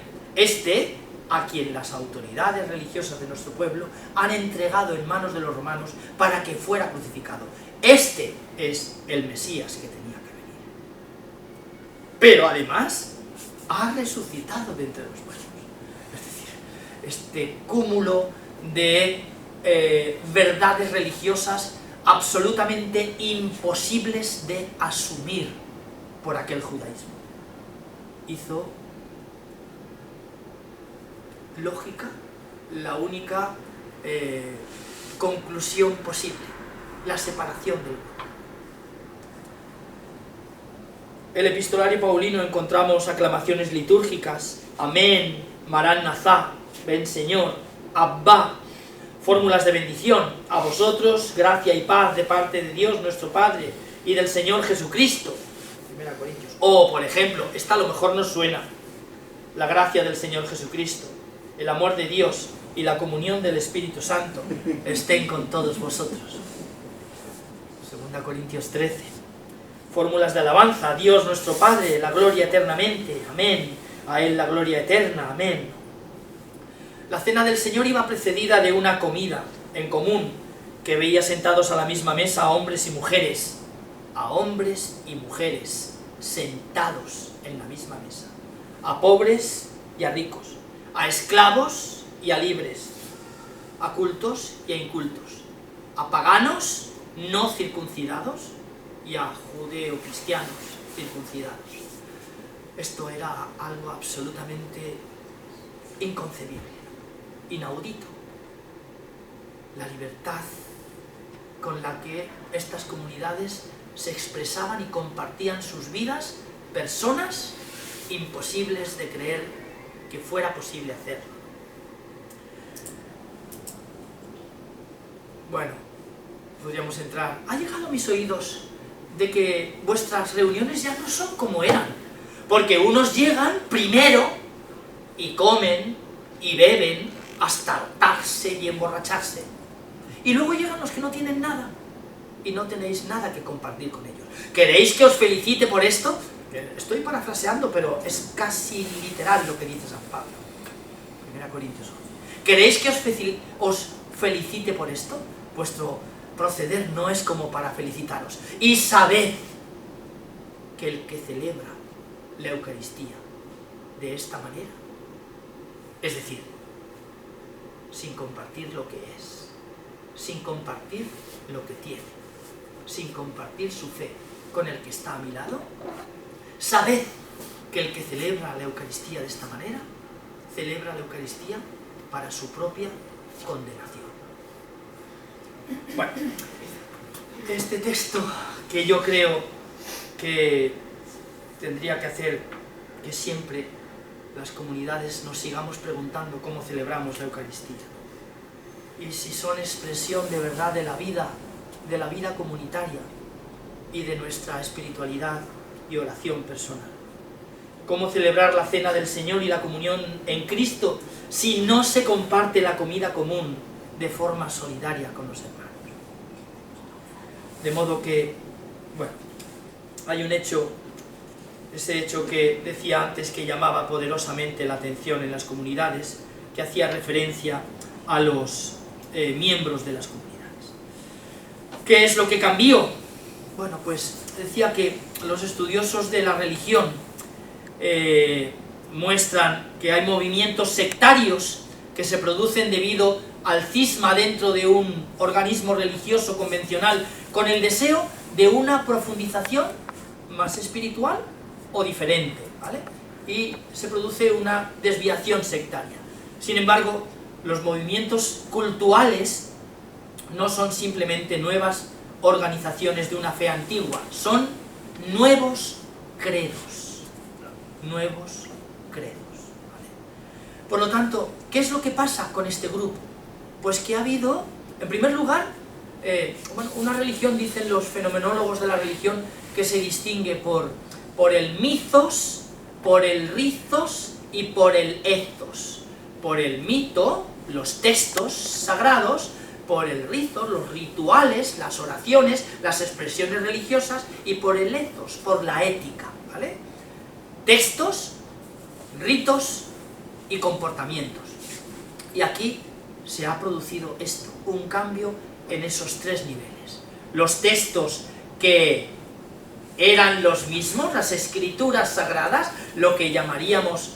a quien las autoridades religiosas de nuestro pueblo han entregado en manos de los romanos para que fuera crucificado. Este es el Mesías que tenía que venir. Pero además, ha resucitado de entre los muertos. Es decir, este cúmulo de verdades religiosas absolutamente imposibles de asumir por aquel judaísmo hizo lógica la única conclusión posible: la separación del grupo. En el epistolario paulino encontramos aclamaciones litúrgicas: Amén, Maranatha, ven Señor, Abba, fórmulas de bendición: a vosotros, gracia y paz de parte de Dios nuestro Padre y del Señor Jesucristo. 1 Corintios. O, por ejemplo, esta a lo mejor nos suena: la gracia del Señor Jesucristo, el amor de Dios y la comunión del Espíritu Santo estén con todos vosotros. 2 Corintios 13. Fórmulas de alabanza: a Dios nuestro Padre, la gloria eternamente, amén, a Él la gloria eterna, amén. La cena del Señor iba precedida de una comida en común que veía sentados a la misma mesa a hombres y mujeres, sentados en la misma mesa, a pobres y a ricos, a esclavos y a libres, a cultos y a incultos, a paganos no circuncidados y a judeo-cristianos circuncidados. Esto era algo absolutamente inconcebible, inaudito. La libertad con la que estas comunidades se expresaban y compartían sus vidas, personas imposibles de creer que fuera posible hacerlo. Bueno, podríamos entrar. Ha llegado a mis oídos de que vuestras reuniones ya no son como eran, porque unos llegan primero y comen y beben hasta hartarse y emborracharse, y luego llegan los que no tienen nada y no tenéis nada que compartir con ellos. ¿Queréis que os felicite por esto? Estoy parafraseando, pero es casi literal lo que dice San Pablo. 1 Corintios 11. ¿Queréis que os felicite por esto? Vuestro proceder no es como para felicitaros. Y sabed que el que celebra la Eucaristía de esta manera, es decir, sin compartir lo que es, sin compartir lo que tiene, sin compartir su fe con el que está a mi lado, sabed que el que celebra la Eucaristía de esta manera, celebra la Eucaristía para su propia condenación. Bueno, este texto que yo creo que tendría que hacer que siempre las comunidades nos sigamos preguntando cómo celebramos la Eucaristía y si son expresión de verdad de la vida comunitaria y de nuestra espiritualidad y oración personal. ¿Cómo celebrar la cena del Señor y la comunión en Cristo si no se comparte la comida común de forma solidaria con los hermanos? De modo que, bueno, hay un hecho ese hecho que decía antes que llamaba poderosamente la atención en las comunidades, que hacía referencia a los miembros de las comunidades. ¿Qué es lo que cambió? Bueno, pues decía que los estudiosos de la religión muestran que hay movimientos sectarios que se producen debido al cisma dentro de un organismo religioso convencional con el deseo de una profundización más espiritual o diferente, ¿vale? Y se produce una desviación sectaria. Sin embargo, los movimientos cultuales no son simplemente nuevas organizaciones de una fe antigua, son nuevos credos. Nuevos credos, ¿vale? Por lo tanto, ¿qué es lo que pasa con este grupo? Pues que ha habido, en primer lugar, una religión, dicen los fenomenólogos de la religión, que se distingue por el mitos, por el rizos y por el ethos. Por el mito, los textos sagrados; por el rizo, los rituales, las oraciones, las expresiones religiosas; y por el ethos, por la ética, ¿vale? Textos, ritos y comportamientos. Y aquí se ha producido esto, un cambio en esos tres niveles. Los textos que eran los mismos, las escrituras sagradas, lo que llamaríamos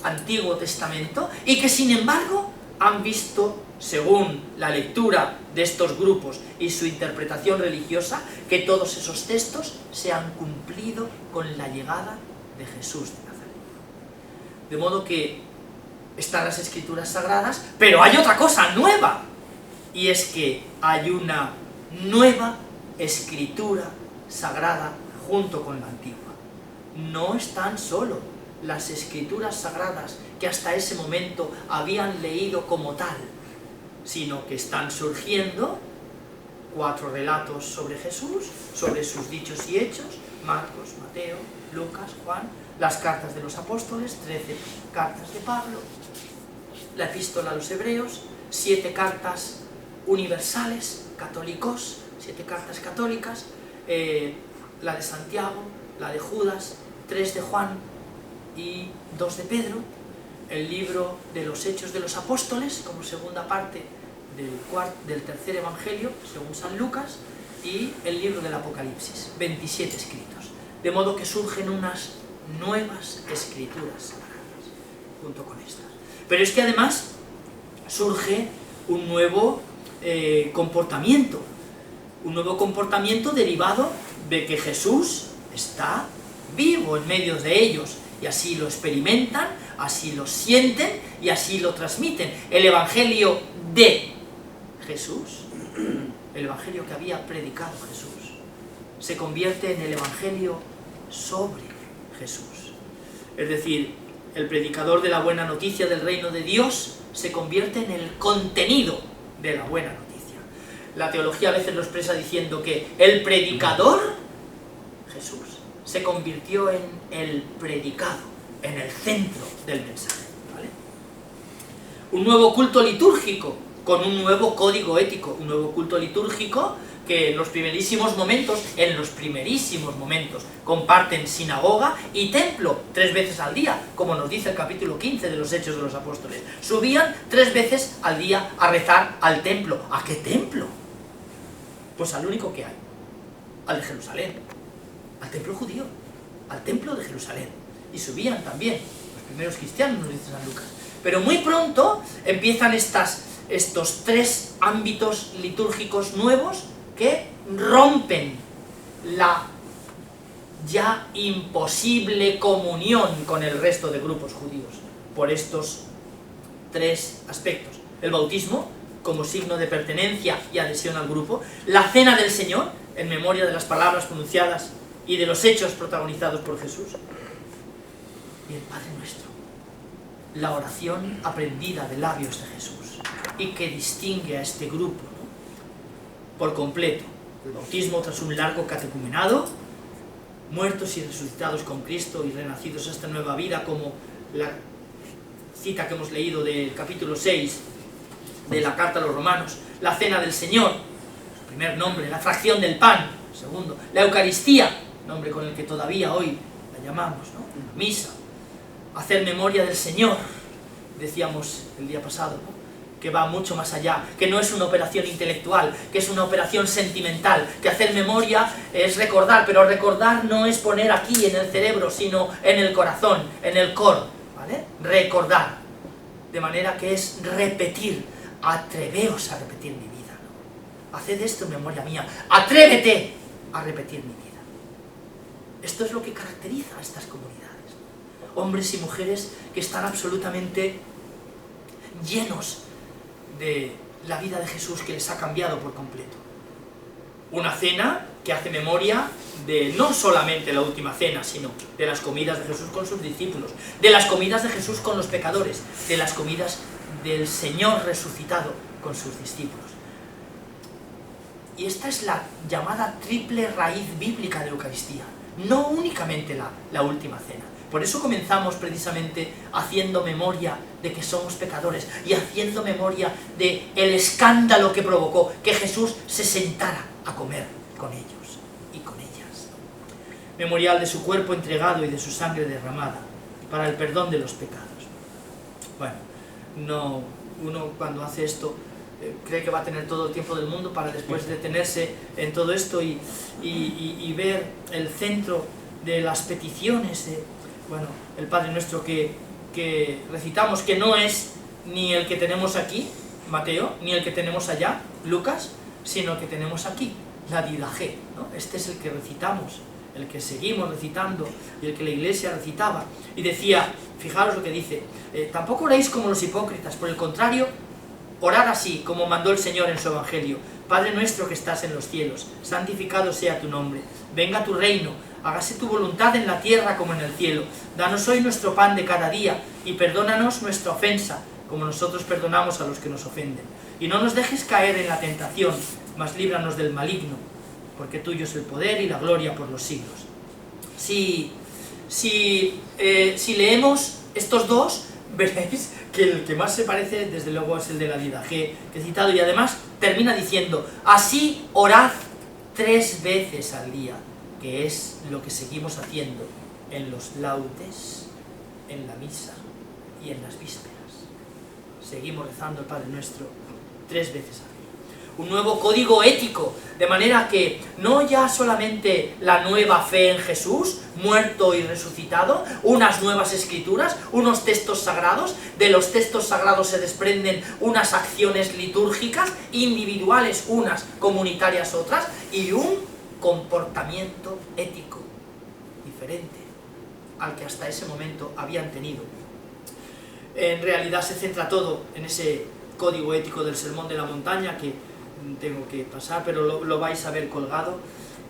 Antiguo Testamento, y que sin embargo han visto, según la lectura de estos grupos y su interpretación religiosa, que todos esos textos se han cumplido con la llegada de Jesús de Nazaret. De modo que están las escrituras sagradas, pero hay otra cosa nueva, y es que hay una nueva escritura sagrada junto con la antigua. No están solo las escrituras sagradas que hasta ese momento habían leído como tal, sino que están surgiendo 4 relatos sobre Jesús, sobre sus dichos y hechos: Marcos, Mateo, Lucas, Juan, las cartas de los apóstoles, 13 cartas de Pablo, la epístola a los hebreos, 7 cartas universales, católicos, 7 cartas católicas, la de Santiago, la de Judas, 3 de Juan y 2 de Pedro, el libro de los Hechos de los Apóstoles como segunda parte del tercer evangelio según San Lucas, y el libro del Apocalipsis, 27 escritos. De modo que surgen unas nuevas escrituras sagradas junto con estas. Pero es que además surge un nuevo comportamiento, un nuevo comportamiento derivado de que Jesús está vivo en medio de ellos, y así lo experimentan, así lo sienten y así lo transmiten. El evangelio de Jesús, el evangelio que había predicado Jesús, se convierte en el evangelio sobre Jesús. Es decir, el predicador de la buena noticia del reino de Dios se convierte en el contenido de la buena noticia. La teología a veces lo expresa diciendo que el predicador, Jesús, se convirtió en el predicado, en el centro del mensaje, ¿vale? Un nuevo culto litúrgico con un nuevo código ético, un nuevo culto litúrgico que en los primerísimos momentos comparten sinagoga y templo 3 veces al día, como nos dice el capítulo 15 de los Hechos de los Apóstoles. Subían 3 veces al día a rezar al templo. ¿A qué templo? Pues al único que hay, al de Jerusalén, al templo judío, al templo de Jerusalén. Y subían también los primeros cristianos, nos dice San Lucas. Pero muy pronto empiezan estos 3 ámbitos litúrgicos nuevos que rompen la ya imposible comunión con el resto de grupos judíos por estos 3 aspectos: el bautismo como signo de pertenencia y adhesión al grupo, la cena del Señor en memoria de las palabras pronunciadas y de los hechos protagonizados por Jesús, y el Padre Nuestro, la oración aprendida de labios de Jesús y que distingue a este grupo, ¿no?, por completo. El bautismo tras un largo catecumenado, muertos y resucitados con Cristo y renacidos a esta nueva vida, como la cita que hemos leído del capítulo 6 de la carta a los romanos, la cena del Señor, su primer nombre, la fracción del pan, segundo, la Eucaristía, nombre con el que todavía hoy la llamamos, ¿no? Misa, hacer memoria del Señor, decíamos el día pasado, ¿no? Que va mucho más allá, que no es una operación intelectual, que es una operación sentimental, que hacer memoria es recordar, pero recordar no es poner aquí en el cerebro, sino en el corazón, en el cor, ¿vale? Recordar, de manera que es repetir, atreveos a repetir mi vida, ¿no? Haced esto en memoria mía, atrévete a repetir mi vida. Esto es lo que caracteriza a estas comunidades, ¿no? Hombres y mujeres que están absolutamente llenos de la vida de Jesús, que les ha cambiado por completo. Una cena que hace memoria de no solamente la última cena, sino de las comidas de Jesús con sus discípulos, de las comidas de Jesús con los pecadores, de las comidas del Señor resucitado con sus discípulos. Y esta es la llamada triple raíz bíblica de la Eucaristía, no únicamente la última cena. Por eso comenzamos precisamente haciendo memoria de que somos pecadores y haciendo memoria de el escándalo que provocó que Jesús se sentara a comer con ellos y con ellas. Memorial de su cuerpo entregado y de su sangre derramada para el perdón de los pecados. Bueno, uno cuando hace esto cree que va a tener todo el tiempo del mundo para después detenerse en todo esto y ver el centro de las peticiones de, bueno, el Padre Nuestro que recitamos, que no es ni el que tenemos aquí, Mateo, ni el que tenemos allá, Lucas, sino el que tenemos aquí, la Didache, ¿no? Este es el que recitamos, el que seguimos recitando y el que la Iglesia recitaba. Y decía, fijaros lo que dice, tampoco oréis como los hipócritas, por el contrario, orad así, como mandó el Señor en su Evangelio. Padre nuestro que estás en los cielos, santificado sea tu nombre, venga tu reino, hágase tu voluntad en la tierra como en el cielo. Danos hoy nuestro pan de cada día y perdónanos nuestra ofensa, como nosotros perdonamos a los que nos ofenden. Y no nos dejes caer en la tentación, mas líbranos del maligno, porque tuyo es el poder y la gloria por los siglos. Si leemos estos dos, veréis que el que más se parece, desde luego, es el de la Didache que he citado, y además termina diciendo, así orad 3 veces al día, que es lo que seguimos haciendo en los laudes, en la misa y en las vísperas. Seguimos rezando el Padre Nuestro 3 veces al día. Un nuevo código ético, de manera que no ya solamente la nueva fe en Jesús, muerto y resucitado, unas nuevas escrituras, unos textos sagrados, de los textos sagrados se desprenden unas acciones litúrgicas, individuales unas, comunitarias otras, y un comportamiento ético diferente al que hasta ese momento habían tenido. En realidad se centra todo en ese código ético del Sermón de la Montaña, que tengo que pasar, pero lo vais a ver colgado,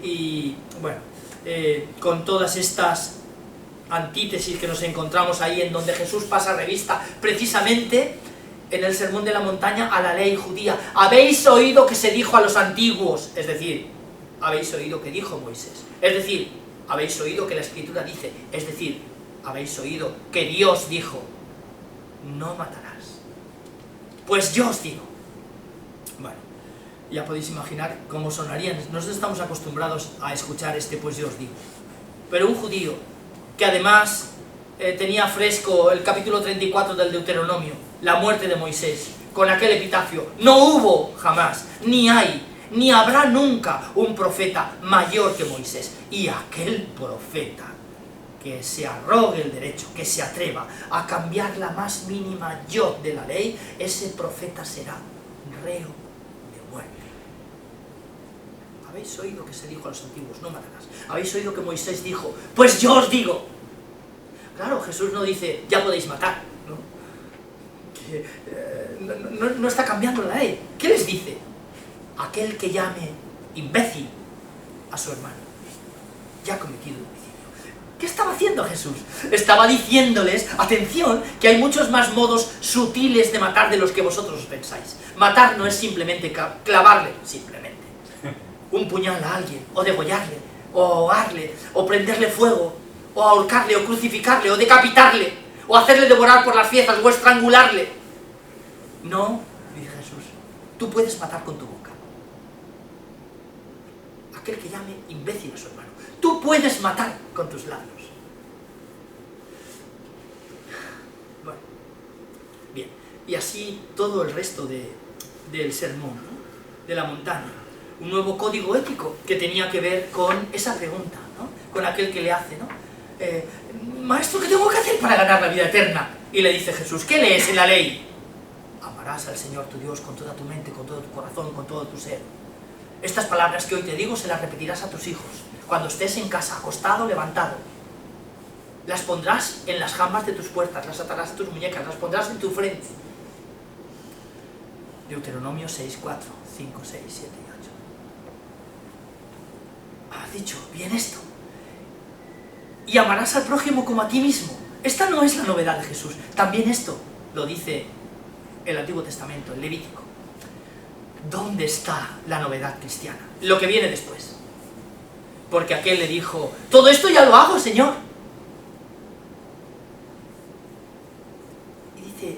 y bueno, con todas estas antítesis que nos encontramos ahí, en donde Jesús pasa revista precisamente en el Sermón de la Montaña a la ley judía. Habéis oído que se dijo a los antiguos, es decir, habéis oído que dijo Moisés, es decir, habéis oído que la Escritura dice, es decir, habéis oído que Dios dijo, no matarás. Pues yo os digo. Bueno, ya podéis imaginar cómo sonarían. Nosotros estamos acostumbrados a escuchar este pues yo os digo. Pero un judío que además tenía fresco el capítulo 34 del Deuteronomio, la muerte de Moisés, con aquel epitafio, no hubo jamás, ni hay, ni habrá nunca un profeta mayor que Moisés. Y aquel profeta que se arrogue el derecho, que se atreva a cambiar la más mínima yod de la ley, ese profeta será reo de muerte. Habéis oído que se dijo a los antiguos, no matarás. Habéis oído que Moisés dijo, pues yo os digo. Claro, Jesús no dice, ya podéis matar, ¿no? No está cambiando la ley. ¿Qué les dice? Aquel que llame imbécil a su hermano, ya ha cometido un homicidio. ¿Qué estaba haciendo Jesús? Estaba diciéndoles, atención, que hay muchos más modos sutiles de matar de los que vosotros pensáis. Matar no es simplemente clavarle, simplemente, un puñal a alguien, o degollarle, o ahogarle, o prenderle fuego, o ahorcarle, o crucificarle, o decapitarle, o hacerle devorar por las fiestas, o estrangularle. No, dice Jesús, tú puedes matar con tu boca. Aquel que llame imbécil a su hermano. Tú puedes matar con tus labios. Y así todo el resto del sermón, ¿no? De la montaña. Un nuevo código ético que tenía que ver con esa pregunta, ¿no? Con aquel que le hace, ¿no? Maestro, ¿qué tengo que hacer para ganar la vida eterna? Y le dice Jesús, ¿qué lees en la ley? Amarás al Señor tu Dios con toda tu mente, con todo tu corazón, con todo tu ser. Estas palabras que hoy te digo se las repetirás a tus hijos. Cuando estés en casa, acostado, levantado. Las pondrás en las jambas de tus puertas, las atarás a tus muñecas, las pondrás en tu frente. Deuteronomio 6, 4, 5, 6, 7 y 8. Ha dicho bien esto. Y amarás al prójimo como a ti mismo. Esta no es la novedad de Jesús. También esto lo dice el Antiguo Testamento, el Levítico. ¿Dónde está la novedad cristiana? Lo que viene después. Porque aquel le dijo, todo esto ya lo hago, Señor. Y dice,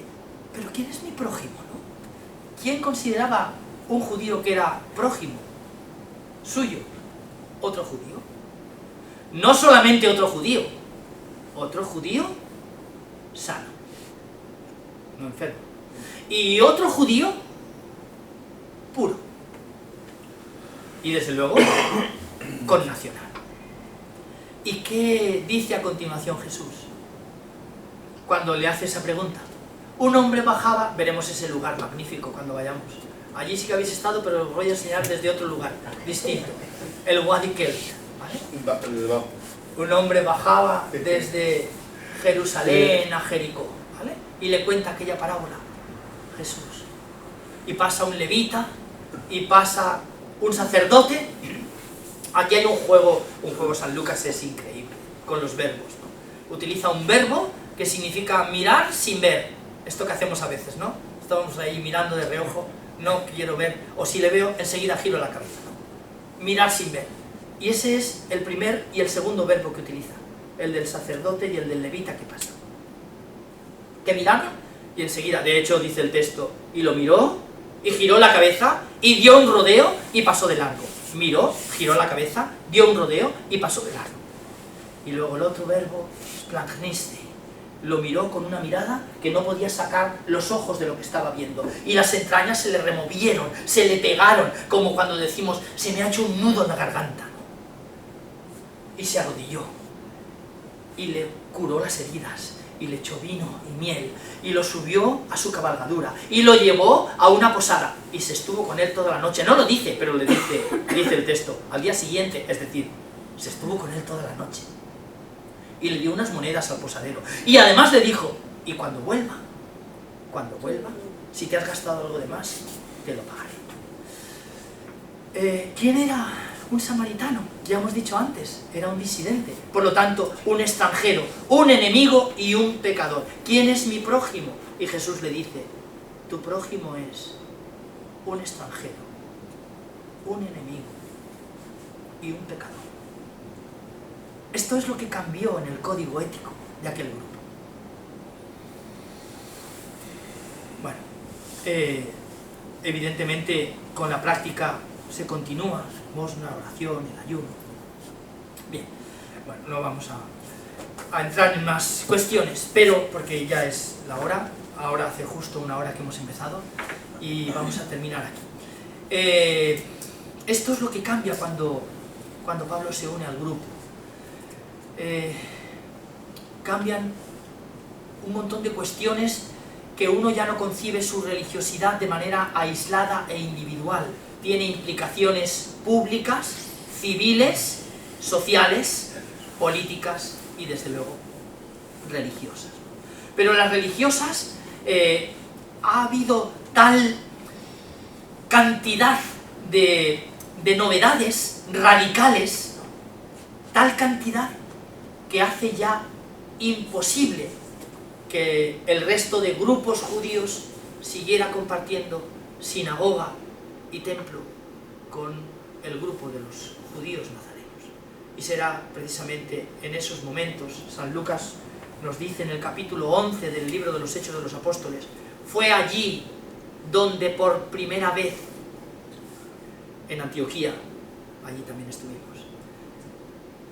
pero ¿quién es mi prójimo, no? ¿Quién consideraba un judío que era prójimo suyo? Otro judío. No solamente otro judío sano, no enfermo. Y otro judío puro. Y desde luego, connacional. ¿Y qué dice a continuación Jesús? Cuando le hace esa pregunta. Un hombre bajaba, veremos ese lugar magnífico cuando vayamos. Allí sí que habéis estado, pero os voy a enseñar desde otro lugar, distinto. El Wadi Kerit, ¿vale? Un hombre bajaba desde Jerusalén a Jericó, ¿vale? Y le cuenta aquella parábola, Jesús. Y pasa un levita, y pasa un sacerdote. Aquí hay un juego San Lucas es increíble, con los verbos, ¿no? Utiliza un verbo que significa mirar sin ver. Esto que hacemos a veces, ¿no? Estamos ahí mirando de reojo, no quiero ver, o si le veo, enseguida giro la cabeza, ¿no? Mirar sin ver. Y ese es el primer y el segundo verbo que utiliza, el del sacerdote y el del levita que pasa. Que miraron y enseguida, de hecho dice el texto, y lo miró, y giró la cabeza, y dio un rodeo, y pasó de largo. Miró, giró la cabeza, dio un rodeo, y pasó de largo. Y luego el otro verbo, splanchniste, lo miró con una mirada que no podía sacar los ojos de lo que estaba viendo. Y las entrañas se le removieron, se le pegaron, como cuando decimos, se me ha hecho un nudo en la garganta, ¿no? Y se arrodilló, y le curó las heridas, y le echó vino y miel, y lo subió a su cabalgadura, y lo llevó a una posada, y se estuvo con él toda la noche. No lo dice, pero le dice el texto, al día siguiente, es decir, se estuvo con él toda la noche. Y le dio unas monedas al posadero. Y además le dijo, y cuando vuelva, si te has gastado algo de más, te lo pagaré. ¿Quién era un samaritano? Ya hemos dicho antes, era un disidente. Por lo tanto, un extranjero, un enemigo y un pecador. ¿Quién es mi prójimo? Y Jesús le dice, tu prójimo es un extranjero, un enemigo y un pecador. Esto es lo que cambió en el código ético de aquel grupo. Bueno, evidentemente con la práctica se continúa, limosna, oración, el ayuno. Bien, bueno, no vamos a entrar en más cuestiones, pero porque ya es la hora, ahora hace justo una hora que hemos empezado y vamos a terminar aquí. Esto es lo que cambia cuando Pablo se une al grupo. Cambian un montón de cuestiones que uno ya no concibe su religiosidad de manera aislada e individual. Tiene implicaciones públicas, civiles, sociales, políticas y desde luego religiosas. Pero las religiosas ha habido tal cantidad de novedades radicales, tal cantidad que hace ya imposible que el resto de grupos judíos siguiera compartiendo sinagoga y templo con el grupo de los judíos nazarenos. Y será precisamente en esos momentos, San Lucas nos dice en el capítulo 11 del libro de los Hechos de los Apóstoles, fue allí donde por primera vez, en Antioquía, allí también estuvimos,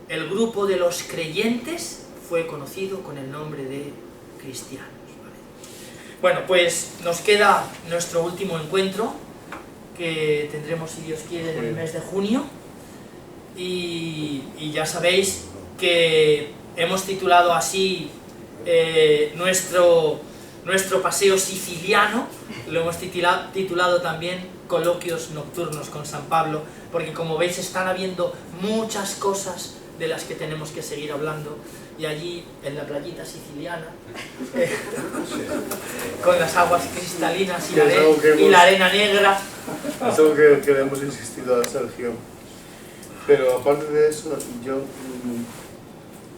el grupo de los creyentes fue conocido con el nombre de cristianos, ¿vale? Bueno, pues nos queda nuestro último encuentro, que tendremos, si Dios quiere, en el mes de junio. Y ya sabéis que hemos titulado así nuestro paseo siciliano, lo hemos titulado también Coloquios Nocturnos con San Pablo, porque como veis están habiendo muchas cosas de las que tenemos que seguir hablando, y allí en la playita siciliana, con las aguas cristalinas y la arena negra. Es algo que le hemos insistido a Sergio. Pero aparte de eso, yo,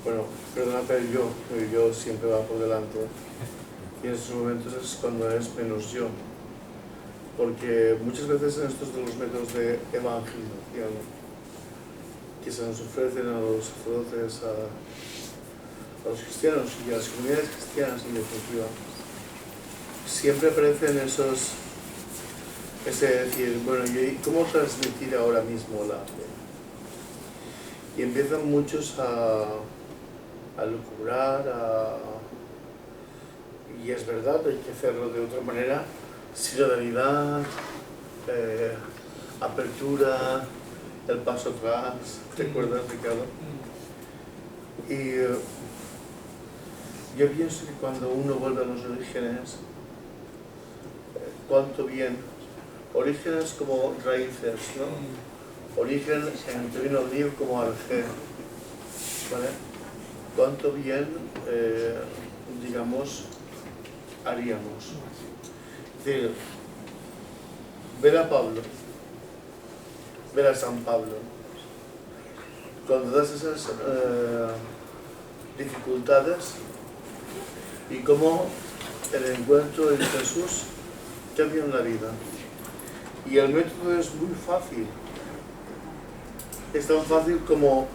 bueno, perdona, pero yo siempre va por delante. Y en esos momentos es cuando es menos yo. Porque muchas veces en estos de los métodos de evangelización que se nos ofrecen a los sacerdotes, a los cristianos y a las comunidades cristianas en definitiva, siempre aparecen ese decir, bueno, ¿y cómo transmitir ahora mismo la fe? Y empiezan muchos a lucubrar, y es verdad, hay que hacerlo de otra manera, solidaridad, apertura, el paso atrás, ¿te acuerdas, Ricardo? Y yo pienso que cuando uno vuelve a los orígenes, cuánto bien, orígenes como raíces, ¿no? Origen en el término griego como arge, ¿vale? Cuánto bien, digamos, haríamos. Es decir, ver a Pablo, ver a San Pablo, con todas esas dificultades, y cómo el encuentro en Jesús cambia la vida. Y el método es muy fácil. Es tan fácil como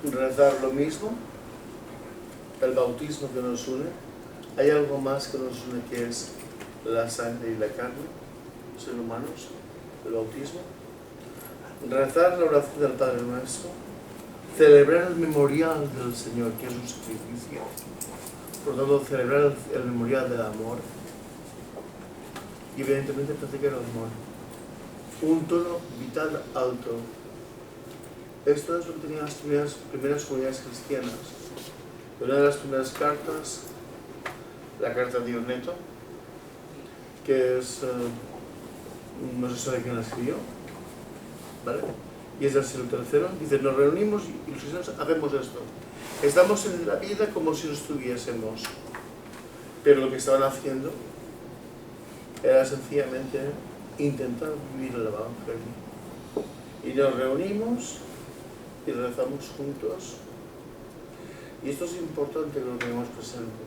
rezar lo mismo, el bautismo que nos une. Hay algo más que nos une, que es la sangre y la carne, ser humanos, el bautismo. Rezar la oración del Padre Nuestro, celebrar el memorial del Señor, que es un sacrificio, por lo tanto celebrar el memorial del amor, y evidentemente practicar el amor. Un tono vital alto. Esto es lo que tenían las primeras comunidades cristianas. Una de las primeras cartas, la carta de Dioneto, que es, no se sabe quién la escribió, ¿vale? Y es del siglo III, dice, nos reunimos y los cristianos hacemos esto. Estamos en la vida como si no estuviésemos, pero lo que estaban haciendo era sencillamente intentar vivir el Evangelio. Y nos reunimos y rezamos juntos. Y esto es importante que lo tengamos presente.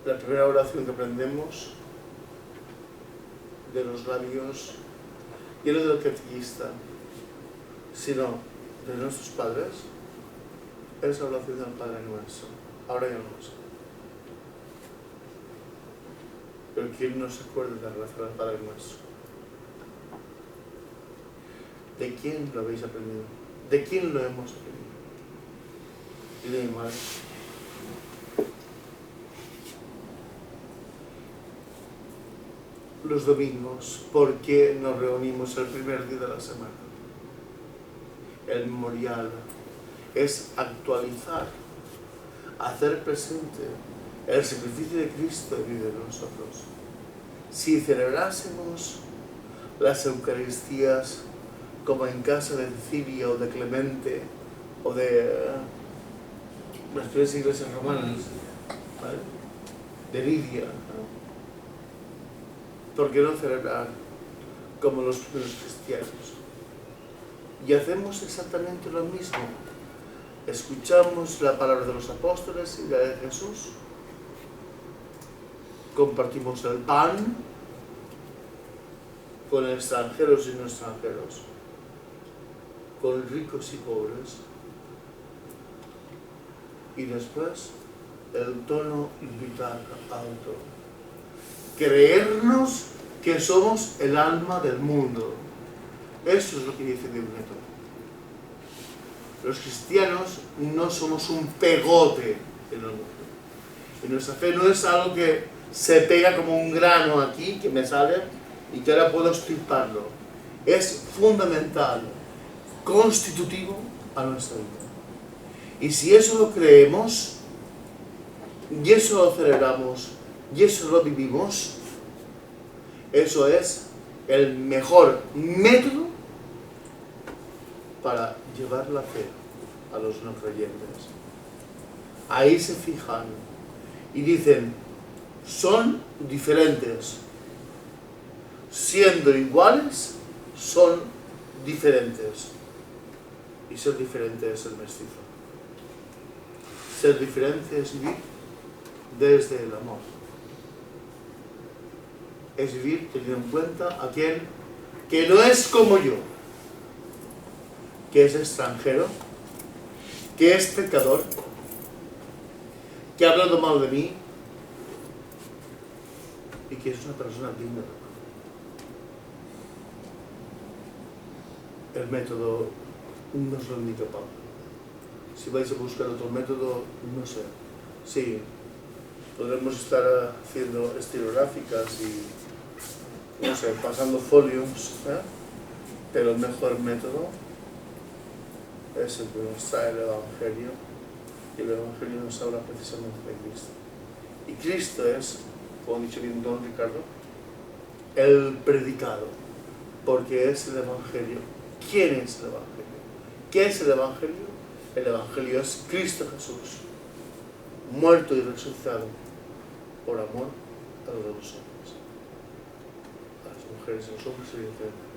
La primera oración que aprendemos de los labios, y no del catequista, sino de nuestros padres, es la oración del Padre Nuestro. Ahora ya no lo sé. Pero ¿quién no se acuerda de la oración del Padre Nuestro? ¿De quién lo habéis aprendido? ¿De quién lo hemos aprendido? Y de mi madre. Los domingos, ¿por qué nos reunimos el primer día de la semana? El memorial es actualizar, hacer presente el sacrificio de Cristo en medio de nosotros. Si celebrásemos las Eucaristías como en casa de Cecilia o de Clemente o de las primeras iglesias romanas, ¿vale? De Lidia, ¿no? ¿Por qué no celebrar como los primeros cristianos? Y hacemos exactamente lo mismo. Escuchamos la palabra de los apóstoles y la de Jesús. Compartimos el pan con extranjeros y no extranjeros, con ricos y pobres. Y después, el tono vital alto. Creernos que somos el alma del mundo. Eso es lo que dice Dioneto. Los cristianos no somos un pegote en el mundo. Y nuestra fe no es algo que se pega como un grano aquí, que me sale, y que ahora puedo extirparlo. Es fundamental, constitutivo a nuestra vida. Y si eso lo creemos, y eso lo celebramos, y eso lo vivimos, eso es el mejor método para llevar la fe a los no creyentes. Ahí se fijan y dicen, son diferentes. Siendo iguales, son diferentes. Y ser diferente es el mestizo. Ser diferente es vivir desde el amor. Es vivir teniendo en cuenta a aquel que no es como yo, que es extranjero, que es pecador, que ha hablado mal de mí y que es una persona digna. El método no es lo único, Pablo. Si vais a buscar otro método, no sé. Sí, podremos estar haciendo estilográficas y, no sé, pasando folios, ¿eh? Pero el mejor método es el que nos trae el Evangelio, y el Evangelio nos habla precisamente de Cristo. Y Cristo es, como ha dicho bien don Ricardo, el predicado, porque es el Evangelio. ¿Quién es el Evangelio? ¿Qué es el Evangelio? El Evangelio es Cristo Jesús, muerto y resucitado por amor a los hombres, a las mujeres y a los hombres y a